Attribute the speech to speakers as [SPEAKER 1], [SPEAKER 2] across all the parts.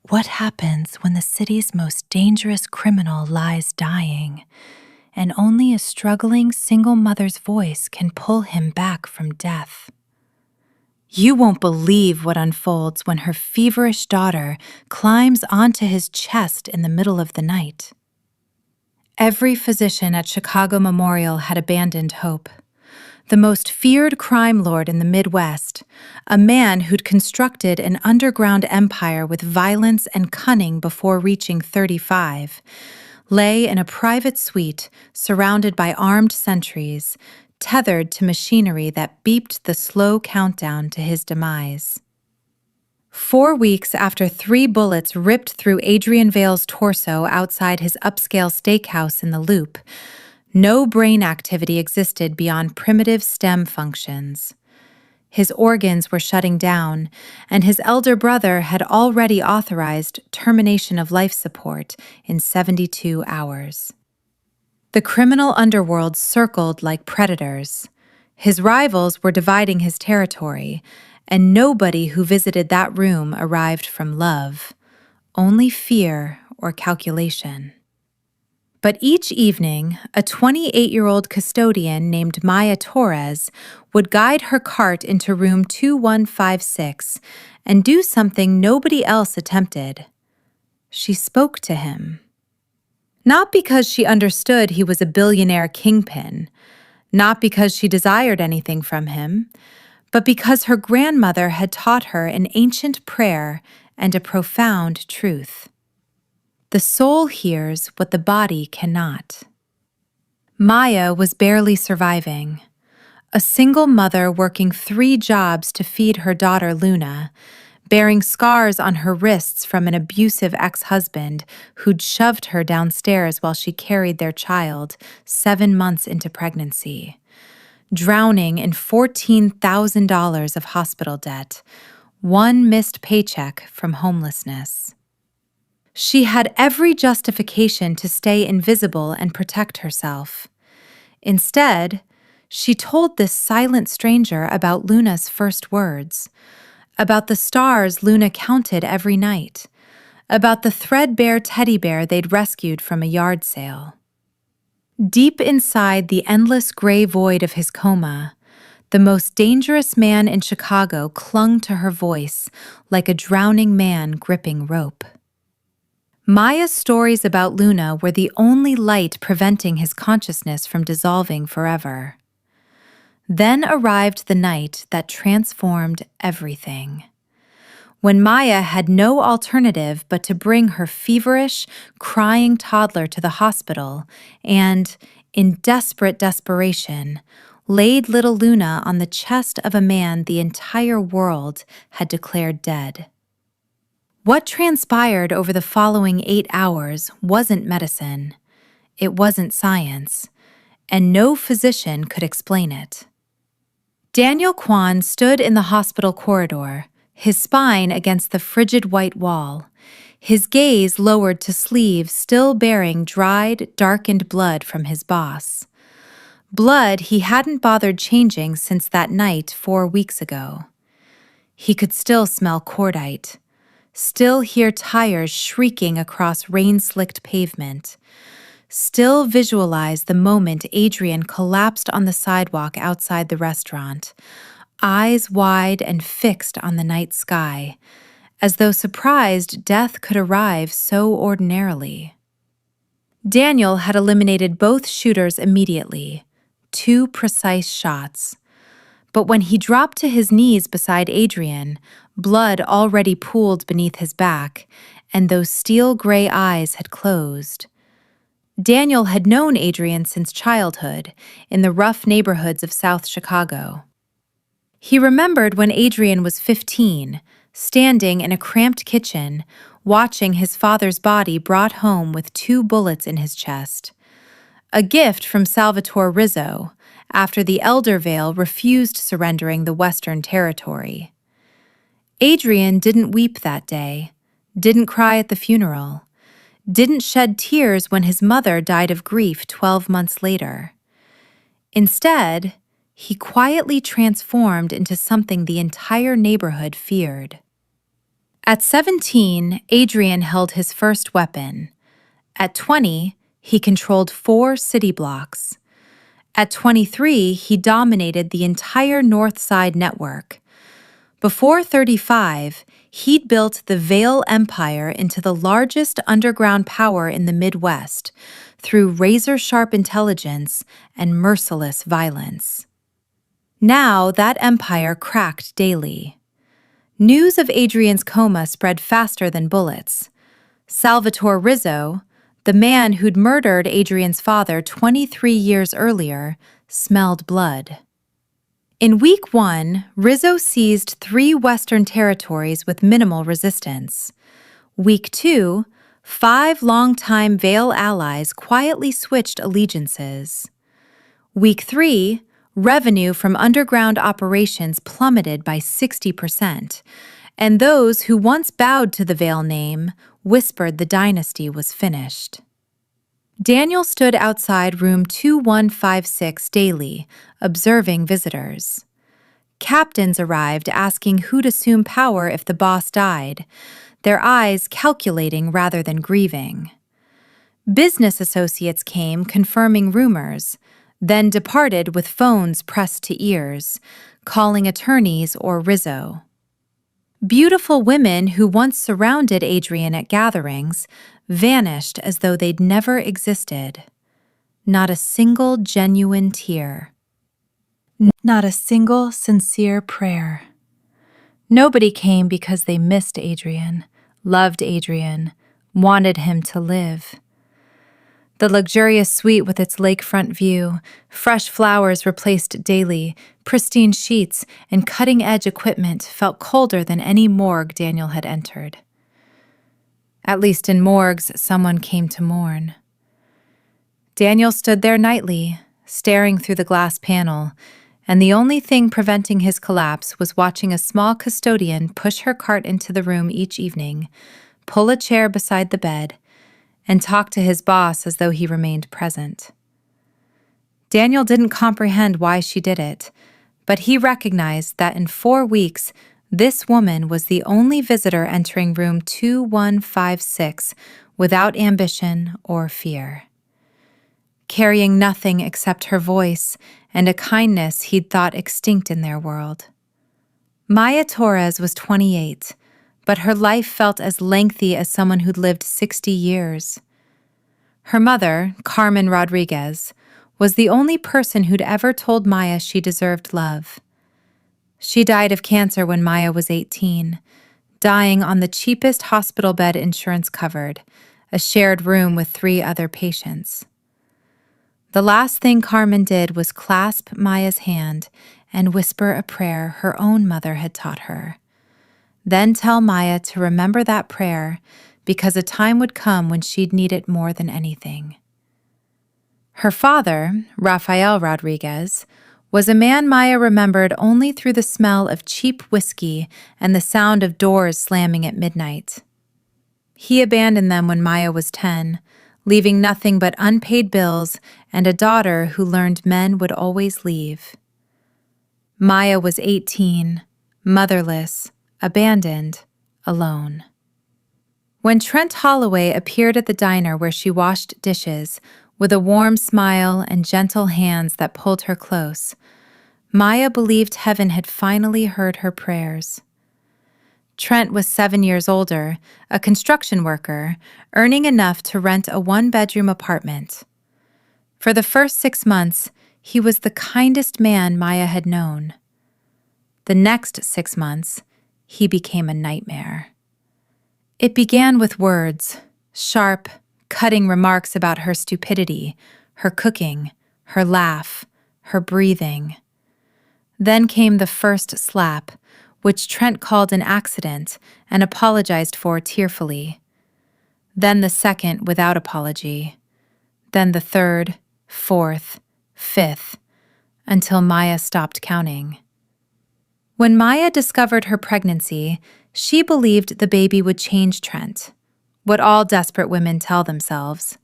[SPEAKER 1] What happens when the city's most dangerous criminal lies dying, and only a struggling single mother's voice can pull him back from death? You won't believe what unfolds when her feverish daughter climbs onto his chest in the middle of the night. Every physician at Chicago Memorial had abandoned hope. The most feared crime lord in the Midwest, a man who'd constructed an underground empire with violence and cunning before reaching 35, lay in a private suite surrounded by armed sentries, tethered to machinery that beeped the slow countdown to his demise. 4 weeks after 3 bullets ripped through Adrian Vale's torso outside his upscale steakhouse in the Loop, no brain activity existed beyond primitive stem functions. His organs were shutting down, and his elder brother had already authorized termination of life support in 72 hours. The criminal underworld circled like predators. His rivals were dividing his territory, and nobody who visited that room arrived from love, only fear or calculation. But each evening, a 28-year-old custodian named Maya Torres would guide her cart into room 2156 and do something nobody else attempted. She spoke to him. Not because she understood he was a billionaire kingpin, not because she desired anything from him, but because her grandmother had taught her an ancient prayer and a profound truth. The soul hears what the body cannot. Maya was barely surviving, a single mother working 3 jobs to feed her daughter Luna, bearing scars on her wrists from an abusive ex-husband who'd shoved her downstairs while she carried their child 7 months into pregnancy, drowning in $14,000 of hospital debt, 1 missed paycheck from homelessness. She had every justification to stay invisible and protect herself. Instead, she told this silent stranger about Luna's first words, about the stars Luna counted every night, about the threadbare teddy bear they'd rescued from a yard sale. Deep inside the endless gray void of his coma, the most dangerous man in Chicago clung to her voice like a drowning man gripping rope. Maya's stories about Luna were the only light preventing his consciousness from dissolving forever. Then arrived the night that transformed everything. When Maya had no alternative but to bring her feverish, crying toddler to the hospital and, in desperate desperation, laid little Luna on the chest of a man the entire world had declared dead. What transpired over the following 8 hours wasn't medicine, it wasn't science, and no physician could explain it. Daniel Kwan stood in the hospital corridor, his spine against the frigid white wall, his gaze lowered to sleeves still bearing dried, darkened blood from his boss. Blood he hadn't bothered changing since that night 4 weeks ago. He could still smell cordite, still hear tires shrieking across rain-slicked pavement, still visualize the moment Adrian collapsed on the sidewalk outside the restaurant, eyes wide and fixed on the night sky, as though surprised death could arrive so ordinarily. Daniel had eliminated both shooters immediately, 2 precise shots. But when he dropped to his knees beside Adrian, blood already pooled beneath his back, and those steel-gray eyes had closed. Daniel had known Adrian since childhood, in the rough neighborhoods of South Chicago. He remembered when Adrian was 15, standing in a cramped kitchen, watching his father's body brought home with 2 bullets in his chest. A gift from Salvatore Rizzo, after the elder Vale refused surrendering the Western Territory. Adrian didn't weep that day, didn't cry at the funeral, didn't shed tears when his mother died of grief 12 months later. Instead, he quietly transformed into something the entire neighborhood feared. At 17, Adrian held his first weapon. At 20, he controlled 4 city blocks. At 23, he dominated the entire North Side network. Before 35, he'd built the Vale Empire into the largest underground power in the Midwest through razor-sharp intelligence and merciless violence. Now that empire cracked daily. News of Adrian's coma spread faster than bullets. Salvatore Rizzo, the man who'd murdered Adrian's father 23 years earlier, smelled blood. In week 1, Rizzo seized 3 Western territories with minimal resistance. Week 2, 5 longtime Vale allies quietly switched allegiances. Week 3, revenue from underground operations plummeted by 60%, and those who once bowed to the Vale name whispered the dynasty was finished. Daniel stood outside room 2156 daily, observing visitors. Captains arrived asking who'd assume power if the boss died, their eyes calculating rather than grieving. Business associates came confirming rumors, then departed with phones pressed to ears, calling attorneys or Rizzo. Beautiful women who once surrounded Adrian at gatherings vanished as though they'd never existed. Not a single genuine tear. Not a single sincere prayer. Nobody came because they missed Adrian, loved Adrian, wanted him to live. The luxurious suite with its lakefront view, fresh flowers replaced daily, pristine sheets, and cutting-edge equipment felt colder than any morgue Daniel had entered. At least in morgues, someone came to mourn. Daniel stood there nightly, staring through the glass panel, and the only thing preventing his collapse was watching a small custodian push her cart into the room each evening, pull a chair beside the bed, and talk to his boss as though he remained present. Daniel didn't comprehend why she did it, but he recognized that in 4 weeks, this woman was the only visitor entering room 2156 without ambition or fear. Carrying nothing except her voice and a kindness he'd thought extinct in their world. Maya Torres was 28, but her life felt as lengthy as someone who'd lived 60 years. Her mother, Carmen Rodriguez, was the only person who'd ever told Maya she deserved love. She died of cancer when Maya was 18, dying on the cheapest hospital bed insurance covered, a shared room with 3 other patients. The last thing Carmen did was clasp Maya's hand and whisper a prayer her own mother had taught her. Then tell Maya to remember that prayer because a time would come when she'd need it more than anything. Her father, Rafael Rodriguez, was a man Maya remembered only through the smell of cheap whiskey and the sound of doors slamming at midnight. He abandoned them when Maya was 10, leaving nothing but unpaid bills and a daughter who learned men would always leave. Maya was 18, motherless, abandoned, alone. When Trent Holloway appeared at the diner where she washed dishes, with a warm smile and gentle hands that pulled her close, Maya believed heaven had finally heard her prayers. Trent was 7 years older, a construction worker, earning enough to rent a 1-bedroom apartment. For the first 6 months, he was the kindest man Maya had known. The next 6 months, he became a nightmare. It began with words, sharp, cutting remarks about her stupidity, her cooking, her laugh, her breathing. Then came the first slap, which Trent called an accident and apologized for tearfully. Then the second without apology. Then the third, fourth, fifth, until Maya stopped counting. When Maya discovered her pregnancy, she believed the baby would change Trent, what all desperate women tell themselves.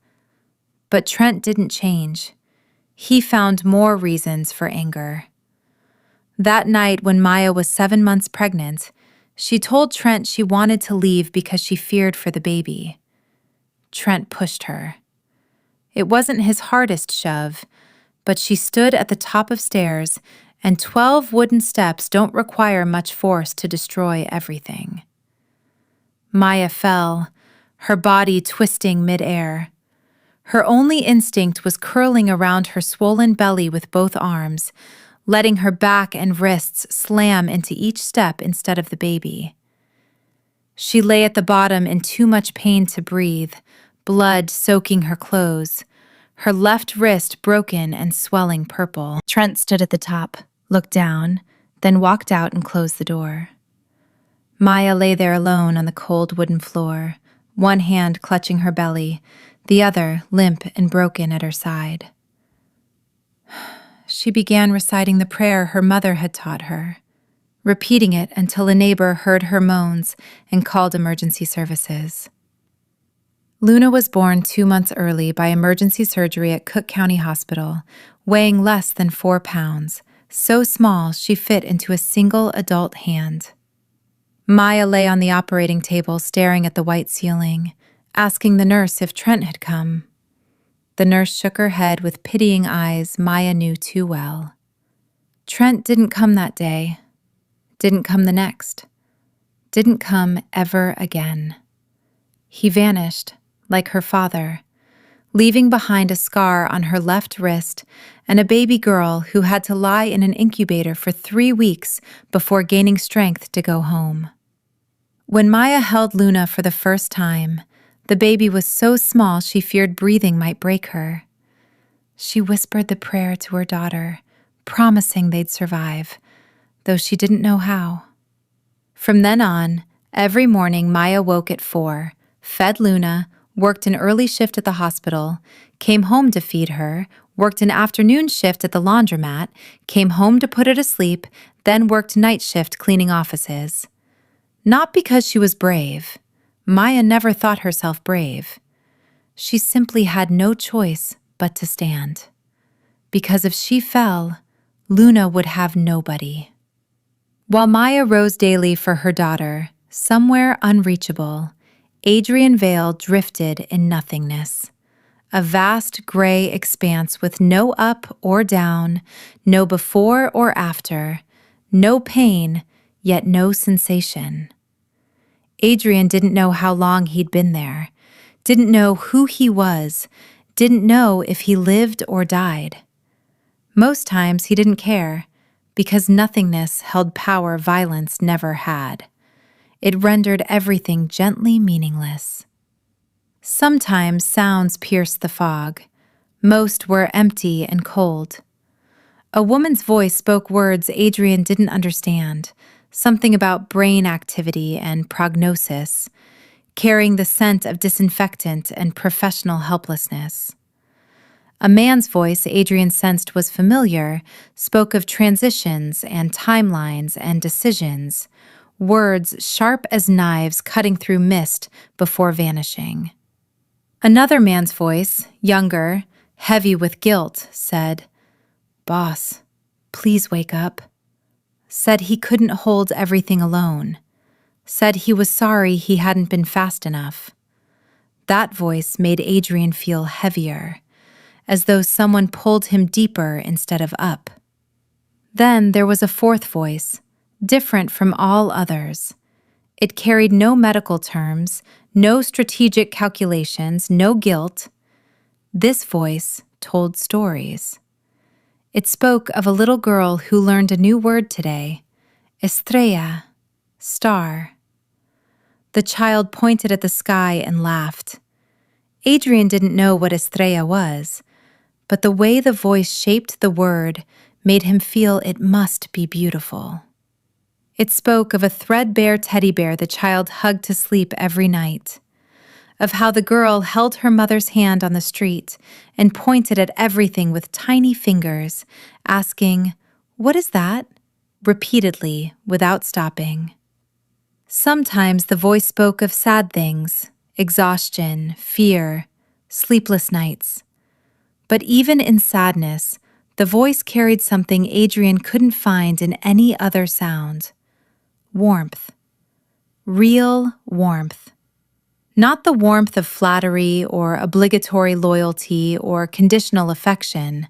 [SPEAKER 1] But Trent didn't change. He found more reasons for anger. That night when Maya was 7 months pregnant, She told Trent she wanted to leave because she feared for the baby. Trent pushed her. It wasn't his hardest shove, but she stood at the top of stairs, and 12 wooden steps don't require much force to destroy everything. Maya fell, her body twisting midair. Her only instinct was curling around her swollen belly with both arms, letting her back and wrists slam into each step instead of the baby. She lay at the bottom in too much pain to breathe, blood soaking her clothes, her left wrist broken and swelling purple. Trent stood at the top, looked down, then walked out and closed the door. Maya lay there alone on the cold wooden floor, one hand clutching her belly, the other limp and broken at her side. She began reciting the prayer her mother had taught her, repeating it until a neighbor heard her moans and called emergency services. Luna was born 2 months early by emergency surgery at Cook County Hospital, weighing less than 4 pounds, so small she fit into a single adult hand. Maya lay on the operating table staring at the white ceiling, asking the nurse if Trent had come. The nurse shook her head with pitying eyes Maya knew too well. Trent didn't come that day, didn't come the next, didn't come ever again. He vanished, like her father, leaving behind a scar on her left wrist and a baby girl who had to lie in an incubator for 3 weeks before gaining strength to go home. When Maya held Luna for the first time, the baby was so small she feared breathing might break her. She whispered the prayer to her daughter, promising they'd survive, though she didn't know how. From then on, every morning Maya woke at 4, fed Luna, worked an early shift at the hospital, came home to feed her, worked an afternoon shift at the laundromat, came home to put her to sleep, then worked night shift cleaning offices. Not because she was brave. Maya never thought herself brave. She simply had no choice but to stand. Because if she fell, Luna would have nobody. While Maya rose daily for her daughter, somewhere unreachable, Adrian Vale drifted in nothingness. A vast gray expanse with no up or down, no before or after, no pain, yet no sensation. Adrian didn't know how long he'd been there, didn't know who he was, didn't know if he lived or died. Most times he didn't care, because nothingness held power violence never had. It rendered everything gently meaningless. Sometimes sounds pierced the fog. Most were empty and cold. A woman's voice spoke words Adrian didn't understand, something about brain activity and prognosis, carrying the scent of disinfectant and professional helplessness. A man's voice Adrian sensed was familiar, spoke of transitions and timelines and decisions, words sharp as knives cutting through mist before vanishing. Another man's voice, younger, heavy with guilt, said, "Boss, please wake up." Said he couldn't hold everything alone. Said he was sorry he hadn't been fast enough. That voice made Adrian feel heavier, as though someone pulled him deeper instead of up. Then there was a fourth voice, different from all others. It carried no medical terms, no strategic calculations, no guilt. This voice told stories. It spoke of a little girl who learned a new word today, estrella, star. The child pointed at the sky and laughed. Adrian didn't know what estrella was, but the way the voice shaped the word made him feel it must be beautiful. It spoke of a threadbare teddy bear the child hugged to sleep every night, of how the girl held her mother's hand on the street and pointed at everything with tiny fingers, asking, "What is that?" repeatedly without stopping. Sometimes the voice spoke of sad things, exhaustion, fear, sleepless nights. But even in sadness, the voice carried something Adrian couldn't find in any other sound: warmth, Real warmth. Not the warmth of flattery or obligatory loyalty or conditional affection,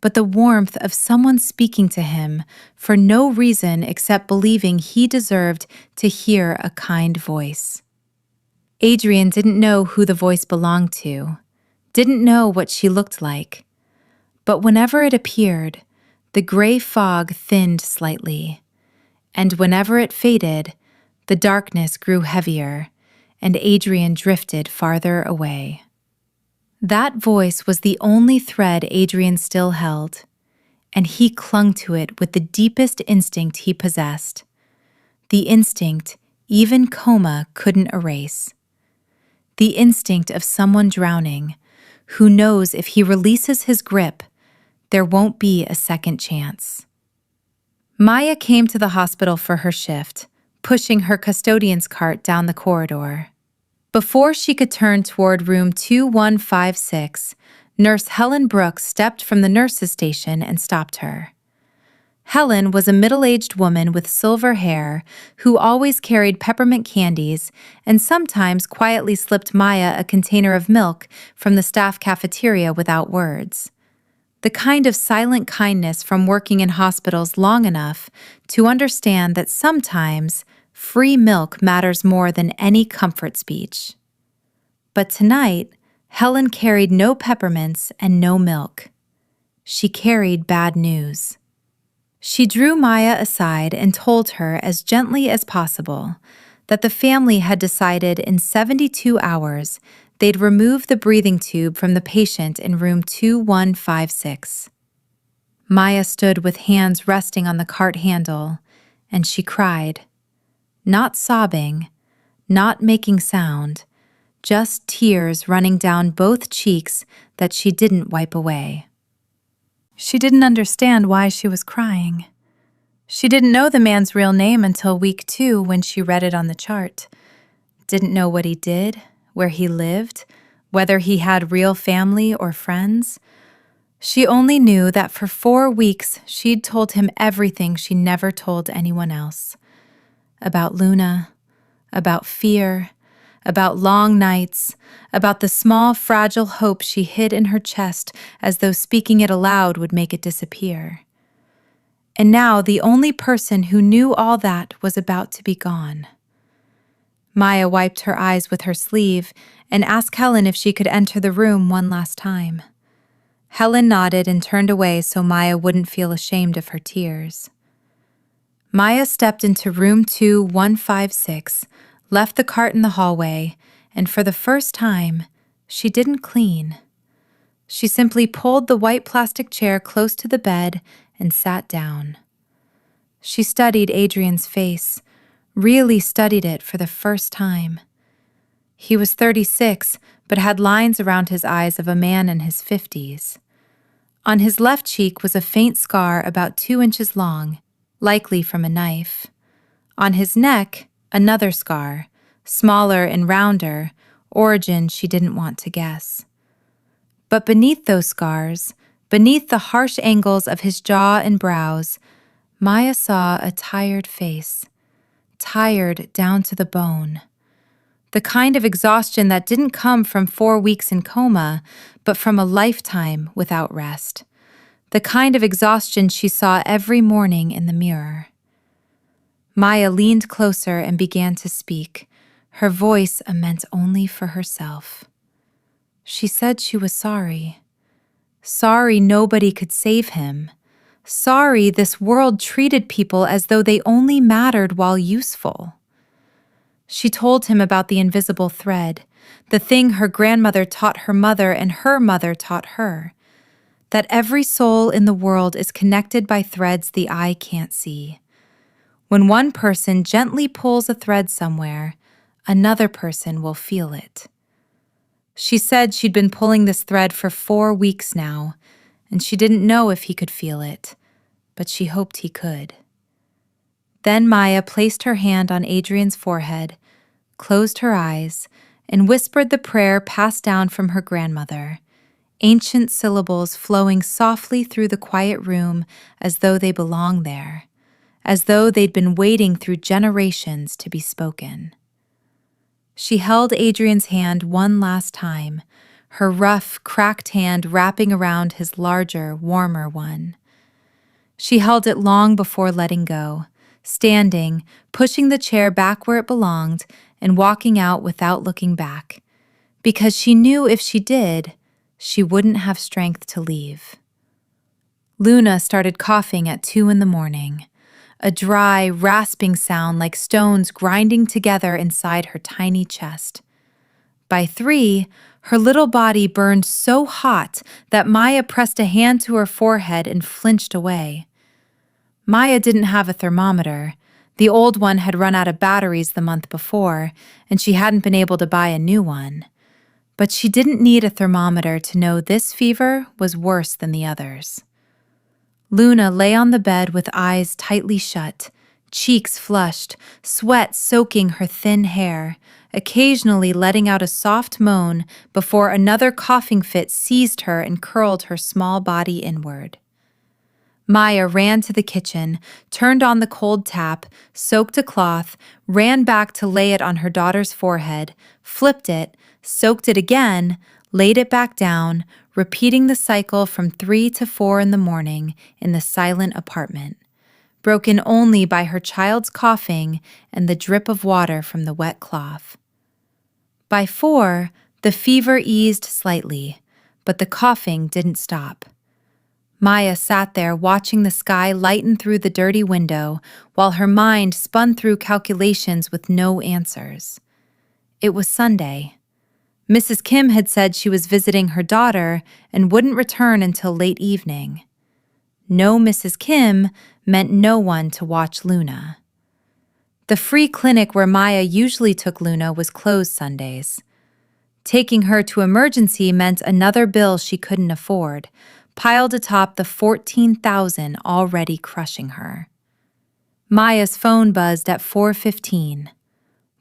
[SPEAKER 1] but the warmth of someone speaking to him for no reason except believing he deserved to hear a kind voice. Adrian didn't know who the voice belonged to, didn't know what she looked like, but whenever it appeared, the gray fog thinned slightly, and whenever it faded, the darkness grew heavier, and Adrian drifted farther away. That voice was the only thread Adrian still held, and he clung to it with the deepest instinct he possessed, the instinct even coma couldn't erase, the instinct of someone drowning who knows if he releases his grip, there won't be a second chance. Maya came to the hospital for her shift, pushing her custodian's cart down the corridor. Before she could turn toward room 2156, Nurse Helen Brooks stepped from the nurse's station and stopped her. Helen was a middle-aged woman with silver hair who always carried peppermint candies and sometimes quietly slipped Maya a container of milk from the staff cafeteria without words. The kind of silent kindness from working in hospitals long enough to understand that sometimes free milk matters more than any comfort speech. But tonight, Helen carried no peppermints and no milk. She carried bad news. She drew Maya aside and told her as gently as possible that the family had decided in 72 hours they'd remove the breathing tube from the patient in room 2156. Maya stood with hands resting on the cart handle, and she cried. Not sobbing, not making sound, just tears running down both cheeks that she didn't wipe away. She didn't understand why she was crying. She didn't know the man's real name until week 2 when she read it on the chart. Didn't know what he did, where he lived, whether he had real family or friends. She only knew that for 4 weeks she'd told him everything she never told anyone else. About Luna, about fear, about long nights, about the small, fragile hope she hid in her chest as though speaking it aloud would make it disappear. And now the only person who knew all that was about to be gone. Maya wiped her eyes with her sleeve and asked Helen if she could enter the room one last time. Helen nodded and turned away so Maya wouldn't feel ashamed of her tears. Maya stepped into room 2156, left the cart in the hallway, and for the first time, she didn't clean. She simply pulled the white plastic chair close to the bed and sat down. She studied Adrian's face, really studied it for the first time. He was 36, but had lines around his eyes of a man in his 50s. On his left cheek was a faint scar about 2 inches long, likely from a knife. On his neck, another scar, smaller and rounder, origin she didn't want to guess. But beneath those scars, beneath the harsh angles of his jaw and brows, Maya saw a tired face, tired down to the bone. The kind of exhaustion that didn't come from 4 weeks in coma, but from a lifetime without rest. The kind of exhaustion she saw every morning in the mirror. Maya leaned closer and began to speak, her voice meant only for herself. She said she was sorry. Sorry nobody could save him. Sorry this world treated people as though they only mattered while useful. She told him about the invisible thread, the thing her grandmother taught her mother and her mother taught her, that every soul in the world is connected by threads the eye can't see. When one person gently pulls a thread somewhere, another person will feel it. She said she'd been pulling this thread for 4 weeks now, and she didn't know if he could feel it, but she hoped he could. Then Maya placed her hand on Adrian's forehead, closed her eyes, and whispered the prayer passed down from her grandmother, ancient syllables flowing softly through the quiet room as though they belonged there, as though they'd been waiting through generations to be spoken. She held Adrian's hand one last time, her rough, cracked hand wrapping around his larger, warmer one. She held it long before letting go, standing, pushing the chair back where it belonged, and walking out without looking back, because she knew if she did, she wouldn't have strength to leave. Luna started coughing at 2 a.m, a dry, rasping sound like stones grinding together inside her tiny chest. By 3, her little body burned so hot that Maya pressed a hand to her forehead and flinched away. Maya didn't have a thermometer. The old one had run out of batteries the month before, and she hadn't been able to buy a new one. But she didn't need a thermometer to know this fever was worse than the others. Luna lay on the bed with eyes tightly shut, cheeks flushed, sweat soaking her thin hair, occasionally letting out a soft moan before another coughing fit seized her and curled her small body inward. Maya ran to the kitchen, turned on the cold tap, soaked a cloth, ran back to lay it on her daughter's forehead, flipped it, soaked it again, laid it back down, repeating the cycle from 3 to 4 a.m. in the silent apartment, broken only by her child's coughing and the drip of water from the wet cloth. By 4, the fever eased slightly, but the coughing didn't stop. Maya sat there watching the sky lighten through the dirty window while her mind spun through calculations with no answers. It was Sunday. Mrs. Kim had said she was visiting her daughter and wouldn't return until late evening. No Mrs. Kim meant no one to watch Luna. The free clinic where Maya usually took Luna was closed Sundays. Taking her to emergency meant another bill she couldn't afford, piled atop the $14,000 already crushing her. Maya's phone buzzed at 4:15.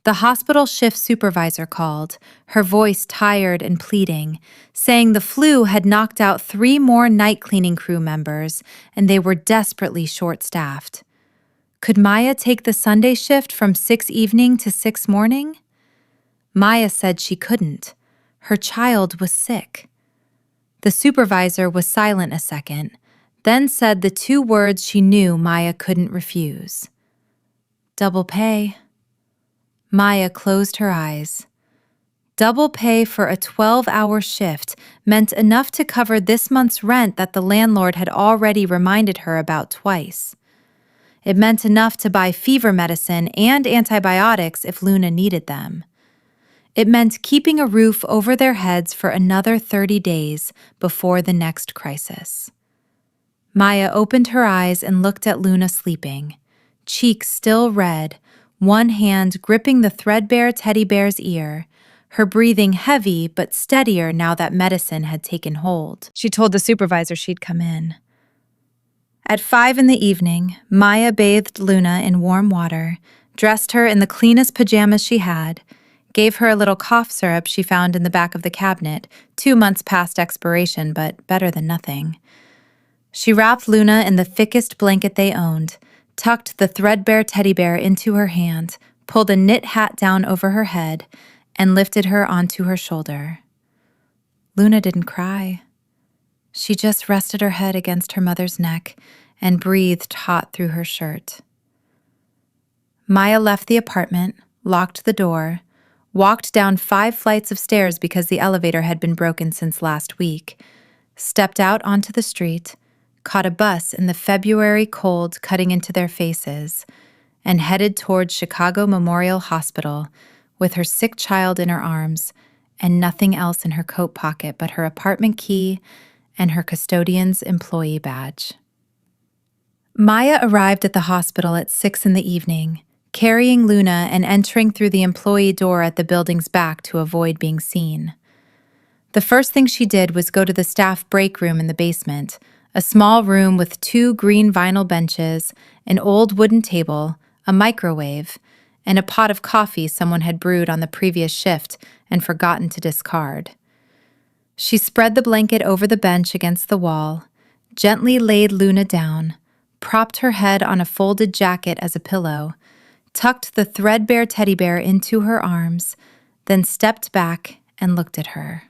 [SPEAKER 1] The hospital shift supervisor called, her voice tired and pleading, saying the flu had knocked out 3 more night cleaning crew members and they were desperately short-staffed. Could Maya take the Sunday shift from 6 evening to 6 morning? Maya said she couldn't. Her child was sick. The supervisor was silent a second, then said the 2 words she knew Maya couldn't refuse. Double pay. Maya closed her eyes. Double pay for a 12-hour shift meant enough to cover this month's rent that the landlord had already reminded her about twice. It meant enough to buy fever medicine and antibiotics if Luna needed them. It meant keeping a roof over their heads for another 30 days before the next crisis. Maya opened her eyes and looked at Luna sleeping, cheeks still red, one hand gripping the threadbare teddy bear's ear, her breathing heavy but steadier now that medicine had taken hold. She told the supervisor she'd come in. At 5 p.m, Maya bathed Luna in warm water, dressed her in the cleanest pajamas she had, gave her a little cough syrup she found in the back of the cabinet, 2 months past expiration, but better than nothing. She wrapped Luna in the thickest blanket they owned, tucked the threadbare teddy bear into her hand, pulled a knit hat down over her head, and lifted her onto her shoulder. Luna didn't cry. She just rested her head against her mother's neck and breathed hot through her shirt. Maya left the apartment, locked the door, walked down 5 flights of stairs because the elevator had been broken since last week, stepped out onto the street, caught a bus in the February cold cutting into their faces, and headed towards Chicago Memorial Hospital with her sick child in her arms and nothing else in her coat pocket but her apartment key and her custodian's employee badge. Maya arrived at the hospital at 6 p.m, carrying Luna and entering through the employee door at the building's back to avoid being seen. The first thing she did was go to the staff break room in the basement, a small room with 2 green vinyl benches, an old wooden table, a microwave, and a pot of coffee someone had brewed on the previous shift and forgotten to discard. She spread the blanket over the bench against the wall, gently laid Luna down, propped her head on a folded jacket as a pillow, tucked the threadbare teddy bear into her arms, then stepped back and looked at her.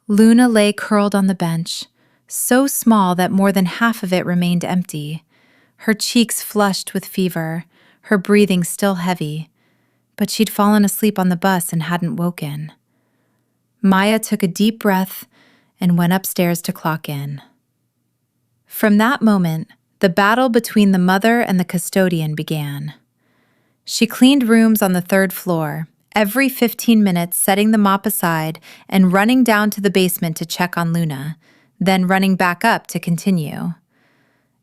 [SPEAKER 1] Luna lay curled on the bench, so small that more than half of it remained empty, her cheeks flushed with fever, her breathing still heavy, but she'd fallen asleep on the bus and hadn't woken. Maya took a deep breath and went upstairs to clock in. From that moment, the battle between the mother and the custodian began. She cleaned rooms on the third floor, every 15 minutes setting the mop aside and running down to the basement to check on Luna, then running back up to continue.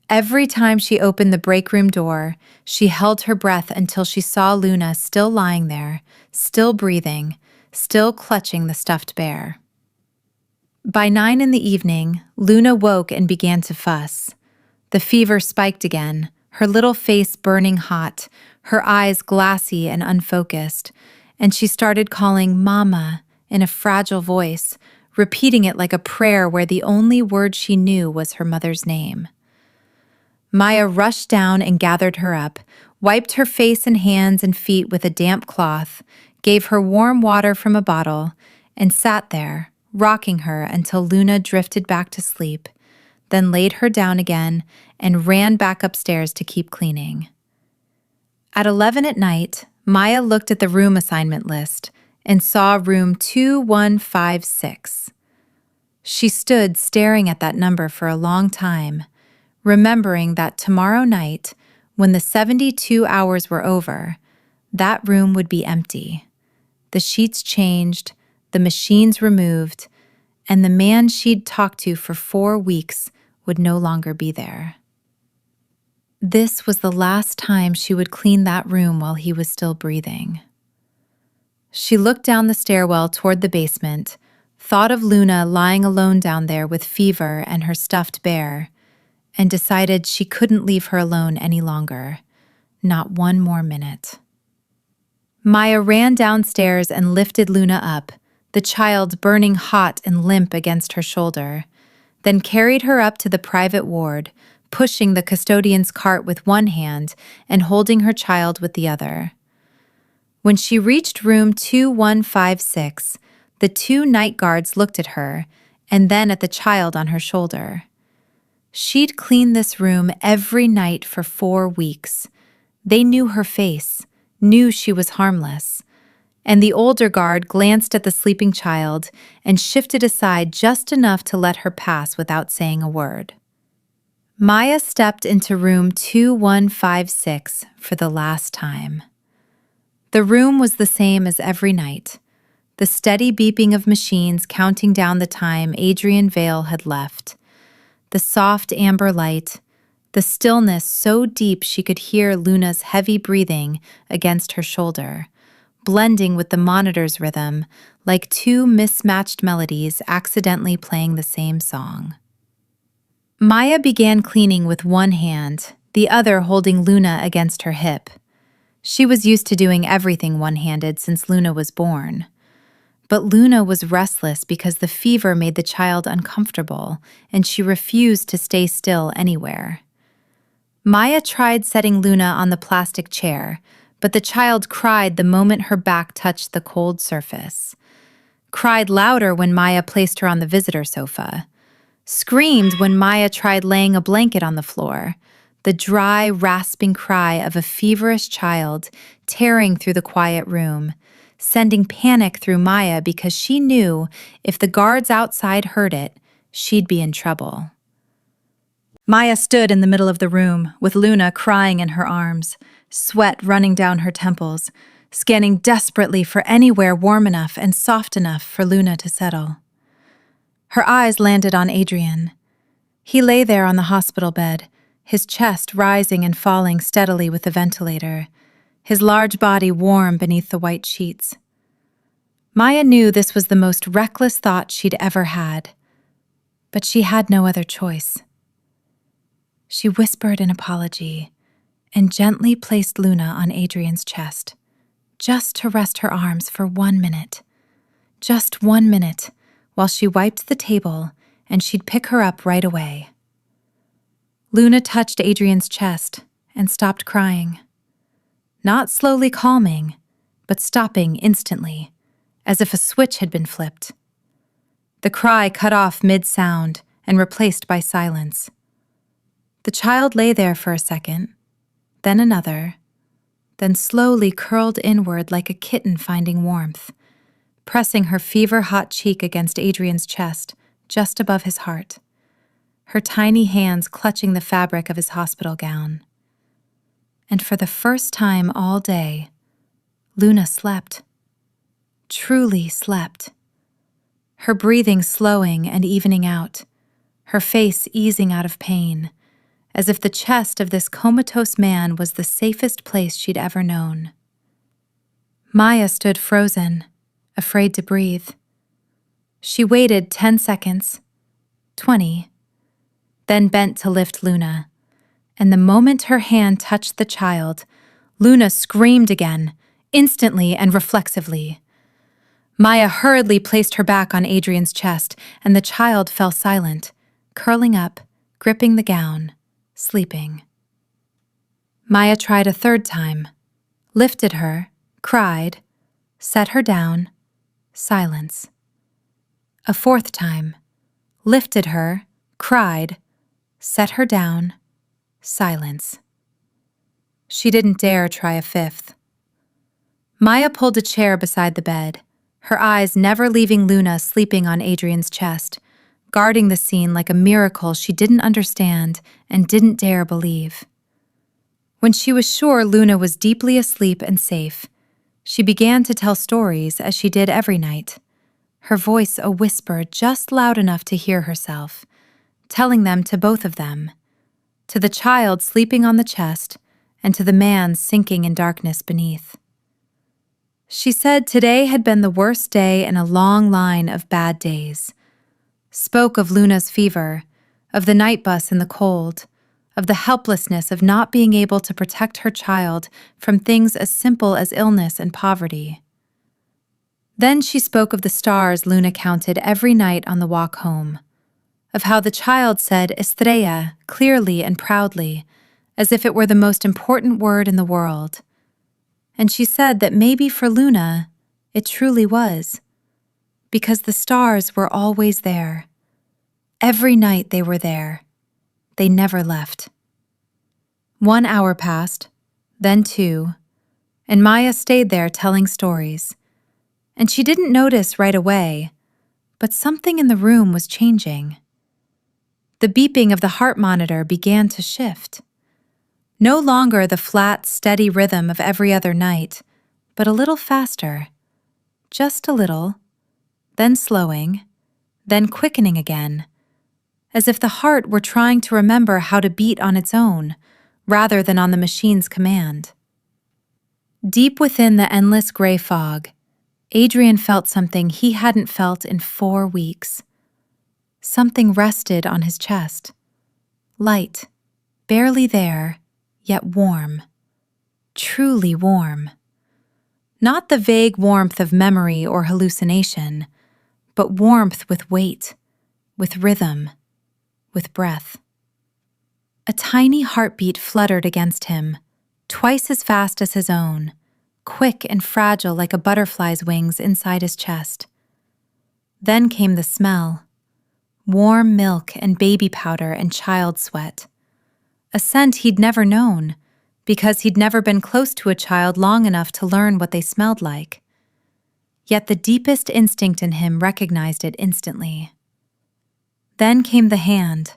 [SPEAKER 1] Every time she opened the break room door, she held her breath until she saw Luna still lying there, still breathing, still clutching the stuffed bear. By 9 in the evening, Luna woke and began to fuss. The fever spiked again, her little face burning hot, her eyes glassy and unfocused, and she started calling Mama in a fragile voice, repeating it like a prayer where the only word she knew was her mother's name. Maya rushed down and gathered her up, wiped her face and hands and feet with a damp cloth, gave her warm water from a bottle, and sat there, rocking her until Luna drifted back to sleep, then laid her down again and ran back upstairs to keep cleaning. At 11 at night, Maya looked at the room assignment list and saw room 2156. She stood staring at that number for a long time, remembering that tomorrow night, when the 72 hours were over, that room would be empty. The sheets changed, the machines removed, and the man she'd talked to for 4 weeks would no longer be there. This was the last time she would clean that room while he was still breathing. She looked down the stairwell toward the basement, thought of Luna lying alone down there with fever and her stuffed bear, and decided she couldn't leave her alone any longer, not one more minute. Maya ran downstairs and lifted Luna up, the child burning hot and limp against her shoulder, then carried her up to the private ward, pushing the custodian's cart with one hand and holding her child with the other. When she reached room 2156, the 2 night guards looked at her and then at the child on her shoulder. She'd cleaned this room every night for 4 weeks. They knew her face, knew she was harmless, and the older guard glanced at the sleeping child and shifted aside just enough to let her pass without saying a word. Maya stepped into room 2156 for the last time. The room was the same as every night, the steady beeping of machines counting down the time Adrian Vale had left, the soft amber light, the stillness so deep she could hear Luna's heavy breathing against her shoulder, blending with the monitor's rhythm like 2 mismatched melodies accidentally playing the same song. Maya began cleaning with one hand, the other holding Luna against her hip. She was used to doing everything one-handed since Luna was born. But Luna was restless because the fever made the child uncomfortable, and she refused to stay still anywhere. Maya tried setting Luna on the plastic chair, but the child cried the moment her back touched the cold surface. Cried louder when Maya placed her on the visitor sofa. Screamed when Maya tried laying a blanket on the floor, the dry, rasping cry of a feverish child tearing through the quiet room, sending panic through Maya because she knew if the guards outside heard it, she'd be in trouble. Maya stood in the middle of the room, with Luna crying in her arms, sweat running down her temples, scanning desperately for anywhere warm enough and soft enough for Luna to settle. Her eyes landed on Adrian. He lay there on the hospital bed, his chest rising and falling steadily with the ventilator, his large body warm beneath the white sheets. Maya knew this was the most reckless thought she'd ever had, but she had no other choice. She whispered an apology and gently placed Luna on Adrian's chest, just to rest her arms for 1 minute. Just 1 minute, while she wiped the table and she'd pick her up right away. Luna touched Adrian's chest and stopped crying. Not slowly calming, but stopping instantly, as if a switch had been flipped. The cry cut off mid-sound and replaced by silence. The child lay there for a second, then another, then slowly curled inward like a kitten finding warmth, pressing her fever-hot cheek against Adrian's chest, just above his heart, her tiny hands clutching the fabric of his hospital gown. And for the first time all day, Luna slept. Truly slept. Her breathing slowing and evening out, her face easing out of pain, as if the chest of this comatose man was the safest place she'd ever known. Maya stood frozen, afraid to breathe. She waited 10 seconds, 20, then bent to lift Luna, and the moment her hand touched the child, Luna screamed again, instantly and reflexively. Maya hurriedly placed her back on Adrian's chest, and the child fell silent, curling up, gripping the gown, sleeping. Maya tried a third time, lifted her, cried, set her down, silence. A fourth time, lifted her, cried, set her down, silence. She didn't dare try a fifth. Maya pulled a chair beside the bed, her eyes never leaving Luna sleeping on Adrian's chest, guarding the scene like a miracle she didn't understand and didn't dare believe. When she was sure Luna was deeply asleep and safe, she began to tell stories as she did every night, her voice a whisper just loud enough to hear herself, telling them to both of them, to the child sleeping on the chest and to the man sinking in darkness beneath. She said today had been the worst day in a long line of bad days. Spoke of Luna's fever, of the night bus in the cold, of the helplessness of not being able to protect her child from things as simple as illness and poverty. Then she spoke of the stars Luna counted every night on the walk home, of how the child said Estrella clearly and proudly, as if it were the most important word in the world. And she said that maybe for Luna, it truly was, because the stars were always there. Every night they were there. They never left. 1 hour passed, then 2, and Maya stayed there telling stories. And she didn't notice right away, but something in the room was changing. The beeping of the heart monitor began to shift. No longer the flat, steady rhythm of every other night, but a little faster. Just a little, then slowing, then quickening again, as if the heart were trying to remember how to beat on its own, rather than on the machine's command. Deep within the endless gray fog, Adrian felt something he hadn't felt in 4 weeks. Something rested on his chest. Light, barely there, yet warm. Truly warm. Not the vague warmth of memory or hallucination, but warmth with weight, with rhythm, with breath. A tiny heartbeat fluttered against him, twice as fast as his own, quick and fragile like a butterfly's wings inside his chest. Then came the smell. Warm milk and baby powder and child sweat. A scent he'd never known, because he'd never been close to a child long enough to learn what they smelled like. Yet the deepest instinct in him recognized it instantly. Then came the hand,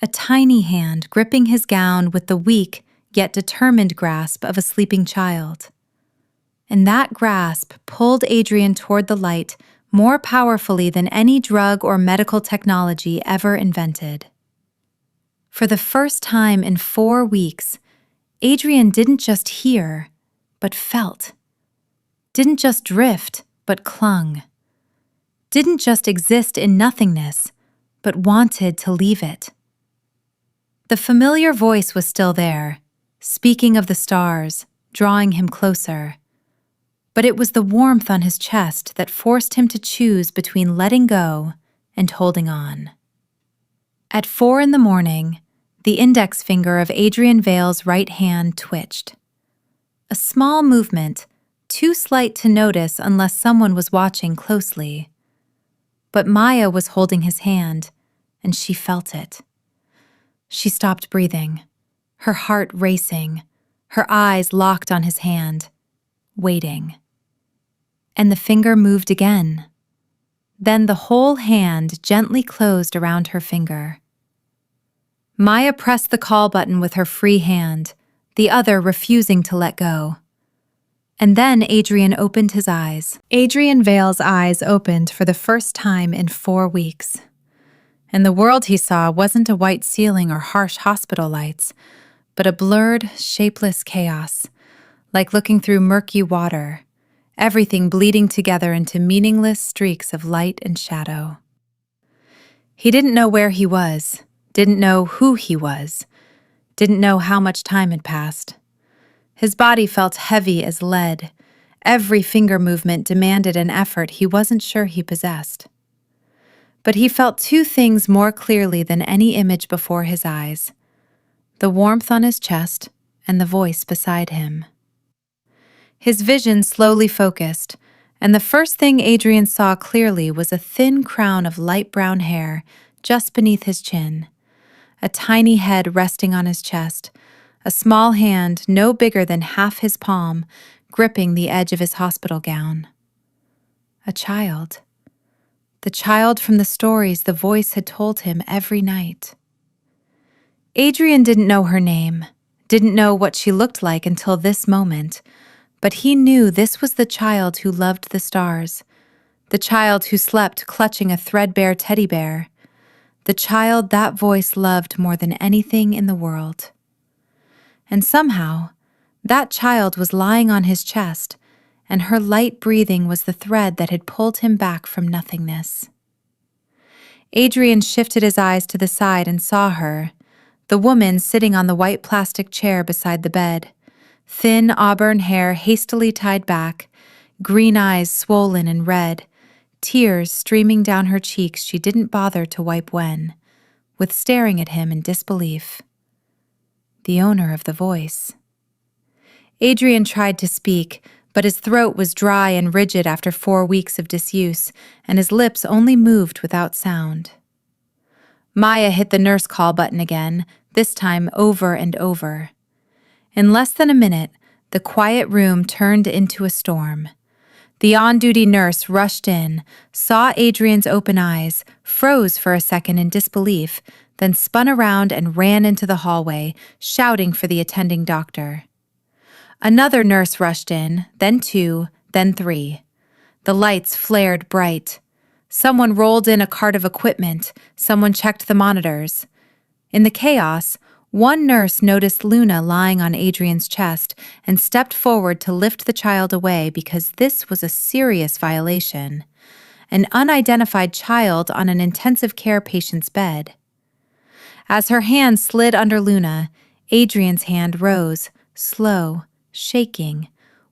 [SPEAKER 1] a tiny hand gripping his gown with the weak yet determined grasp of a sleeping child. And that grasp pulled Adrian toward the light more powerfully than any drug or medical technology ever invented. For the first time in 4 weeks, Adrian didn't just hear, but felt. Didn't just drift, but clung. Didn't just exist in nothingness, but wanted to leave it. The familiar voice was still there, speaking of the stars, drawing him closer. But it was the warmth on his chest that forced him to choose between letting go and holding on. At 4 in the morning, The index finger of Adrian Vale's right hand twitched. A small movement, too slight to notice unless someone was watching closely. But Maya was holding his hand, and she felt it. She stopped breathing, her heart racing, her eyes locked on his hand, waiting. And the finger moved again. Then the whole hand gently closed around her finger. Maya pressed the call button with her free hand, the other refusing to let go. And then Adrian opened his eyes. Adrian Vale's eyes opened for the first time in 4 weeks. And the world he saw wasn't a white ceiling or harsh hospital lights, but a blurred, shapeless chaos, like looking through murky water, everything bleeding together into meaningless streaks of light and shadow. He didn't know where he was, didn't know who he was, didn't know how much time had passed. His body felt heavy as lead. Every finger movement demanded an effort he wasn't sure he possessed. But he felt 2 things more clearly than any image before his eyes: the warmth on his chest and the voice beside him. His vision slowly focused, and the first thing Adrian saw clearly was a thin crown of light brown hair just beneath his chin, a tiny head resting on his chest, a small hand no bigger than half his palm gripping the edge of his hospital gown. A child. The child from the stories the voice had told him every night. Adrian didn't know her name, didn't know what she looked like until this moment, but he knew this was the child who loved the stars, the child who slept clutching a threadbare teddy bear, the child that voice loved more than anything in the world. And somehow, that child was lying on his chest, and her light breathing was the thread that had pulled him back from nothingness. Adrian shifted his eyes to the side and saw her, the woman sitting on the white plastic chair beside the bed, thin auburn hair hastily tied back, green eyes swollen and red, tears streaming down her cheeks she didn't bother to wipe when, with staring at him in disbelief. The owner of the voice. Adrian tried to speak, but his throat was dry and rigid after 4 weeks of disuse, and his lips only moved without sound. Maya hit the nurse call button again, this time over and over. In less than a minute, the quiet room turned into a storm. The on-duty nurse rushed in, saw Adrian's open eyes, froze for a second in disbelief, then spun around and ran into the hallway, shouting for the attending doctor. Another nurse rushed in, then 2, then 3. The lights flared bright. Someone rolled in a cart of equipment, someone checked the monitors. In the chaos, one nurse noticed Luna lying on Adrian's chest and stepped forward to lift the child away because this was a serious violation. An unidentified child on an intensive care patient's bed. As her hand slid under Luna, Adrian's hand rose, slow, shaking,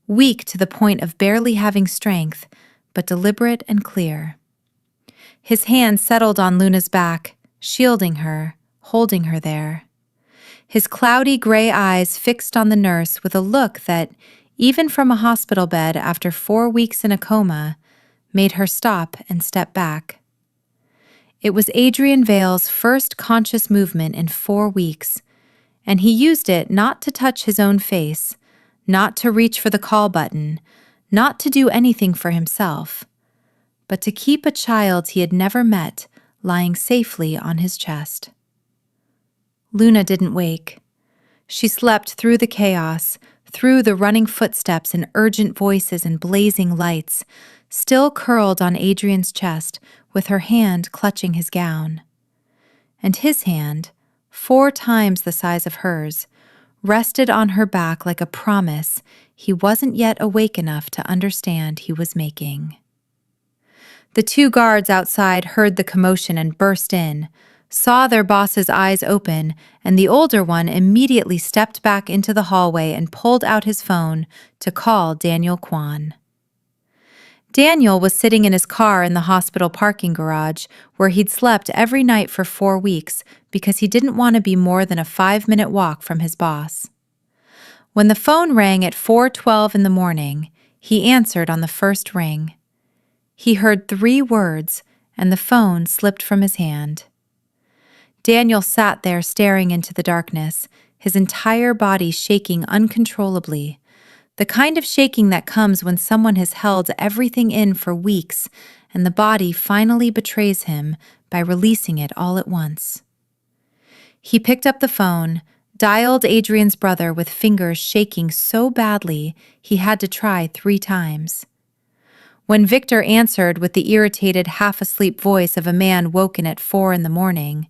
[SPEAKER 1] weak to the point of barely having strength, but deliberate and clear. His hand settled on Luna's back, shielding her, holding her there. His cloudy gray eyes fixed on the nurse with a look that, even from a hospital bed after 4 weeks in a coma, made her stop and step back. It was Adrian Vale's first conscious movement in 4 weeks, and he used it not to touch his own face, not to reach for the call button, not to do anything for himself, but to keep a child he had never met lying safely on his chest. Luna didn't wake. She slept through the chaos, through the running footsteps and urgent voices and blazing lights, still curled on Adrian's chest with her hand clutching his gown. And his hand, 4 times the size of hers, rested on her back like a promise he wasn't yet awake enough to understand he was making. The 2 guards outside heard the commotion and burst in, saw their boss's eyes open, and the older one immediately stepped back into the hallway and pulled out his phone to call Daniel Kwan. Daniel was sitting in his car in the hospital parking garage, where he'd slept every night for 4 weeks because he didn't want to be more than a 5-minute walk from his boss. When the phone rang at 4:12 in the morning, he answered on the first ring. He heard 3 words, and the phone slipped from his hand. Daniel sat there staring into the darkness, his entire body shaking uncontrollably, the kind of shaking that comes when someone has held everything in for weeks and the body finally betrays him by releasing it all at once. He picked up the phone, dialed Adrian's brother with fingers shaking so badly he had to try 3 times. When Victor answered with the irritated, half-asleep voice of a man woken at 4 in the morning,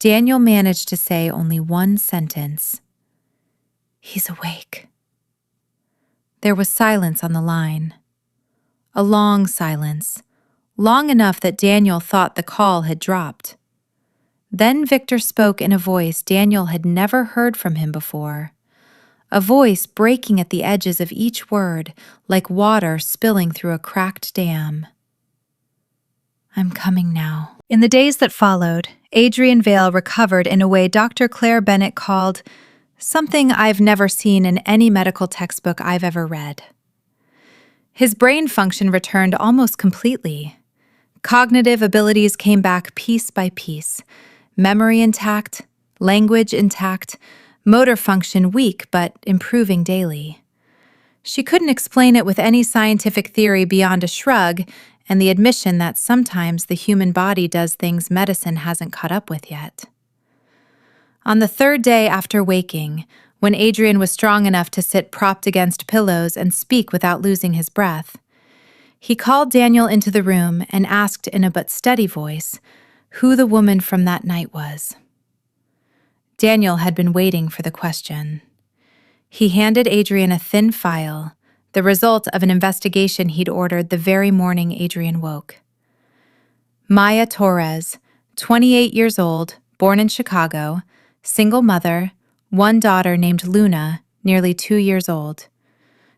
[SPEAKER 1] Daniel managed to say only one sentence. "He's awake." There was silence on the line. A long silence, long enough that Daniel thought the call had dropped. Then Victor spoke in a voice Daniel had never heard from him before, a voice breaking at the edges of each word like water spilling through a cracked dam. "I'm coming now." In the days that followed, Adrian Vale recovered in a way Dr. Claire Bennett called something I've never seen in any medical textbook I've ever read. His brain function returned almost completely. Cognitive abilities came back piece by piece, memory intact, language intact, motor function weak but improving daily. She couldn't explain it with any scientific theory beyond a shrug and the admission that sometimes the human body does things medicine hasn't caught up with yet. On the 3rd day after waking, when Adrian was strong enough to sit propped against pillows and speak without losing his breath, he called Daniel into the room and asked in a but steady voice who the woman from that night was. Daniel had been waiting for the question. He handed Adrian a thin file, the result of an investigation he'd ordered the very morning Adrian woke. Maya Torres, 28 years old, born in Chicago, single mother, 1 daughter named Luna, nearly 2 years old.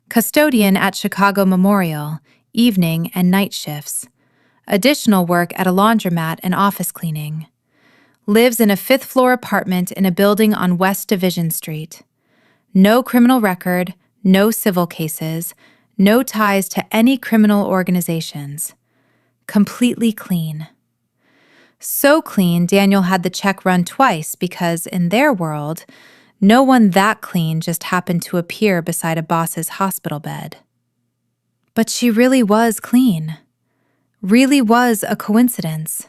[SPEAKER 1] Custodian at Chicago Memorial, evening and night shifts. Additional work at a laundromat and office cleaning. Lives in a 5th-floor apartment in a building on West Division Street. No criminal record, no civil cases, no ties to any criminal organizations. Completely clean. So clean, Daniel had the check run twice because, in their world, no one that clean just happened to appear beside a boss's hospital bed. But she really was clean. Really was a coincidence.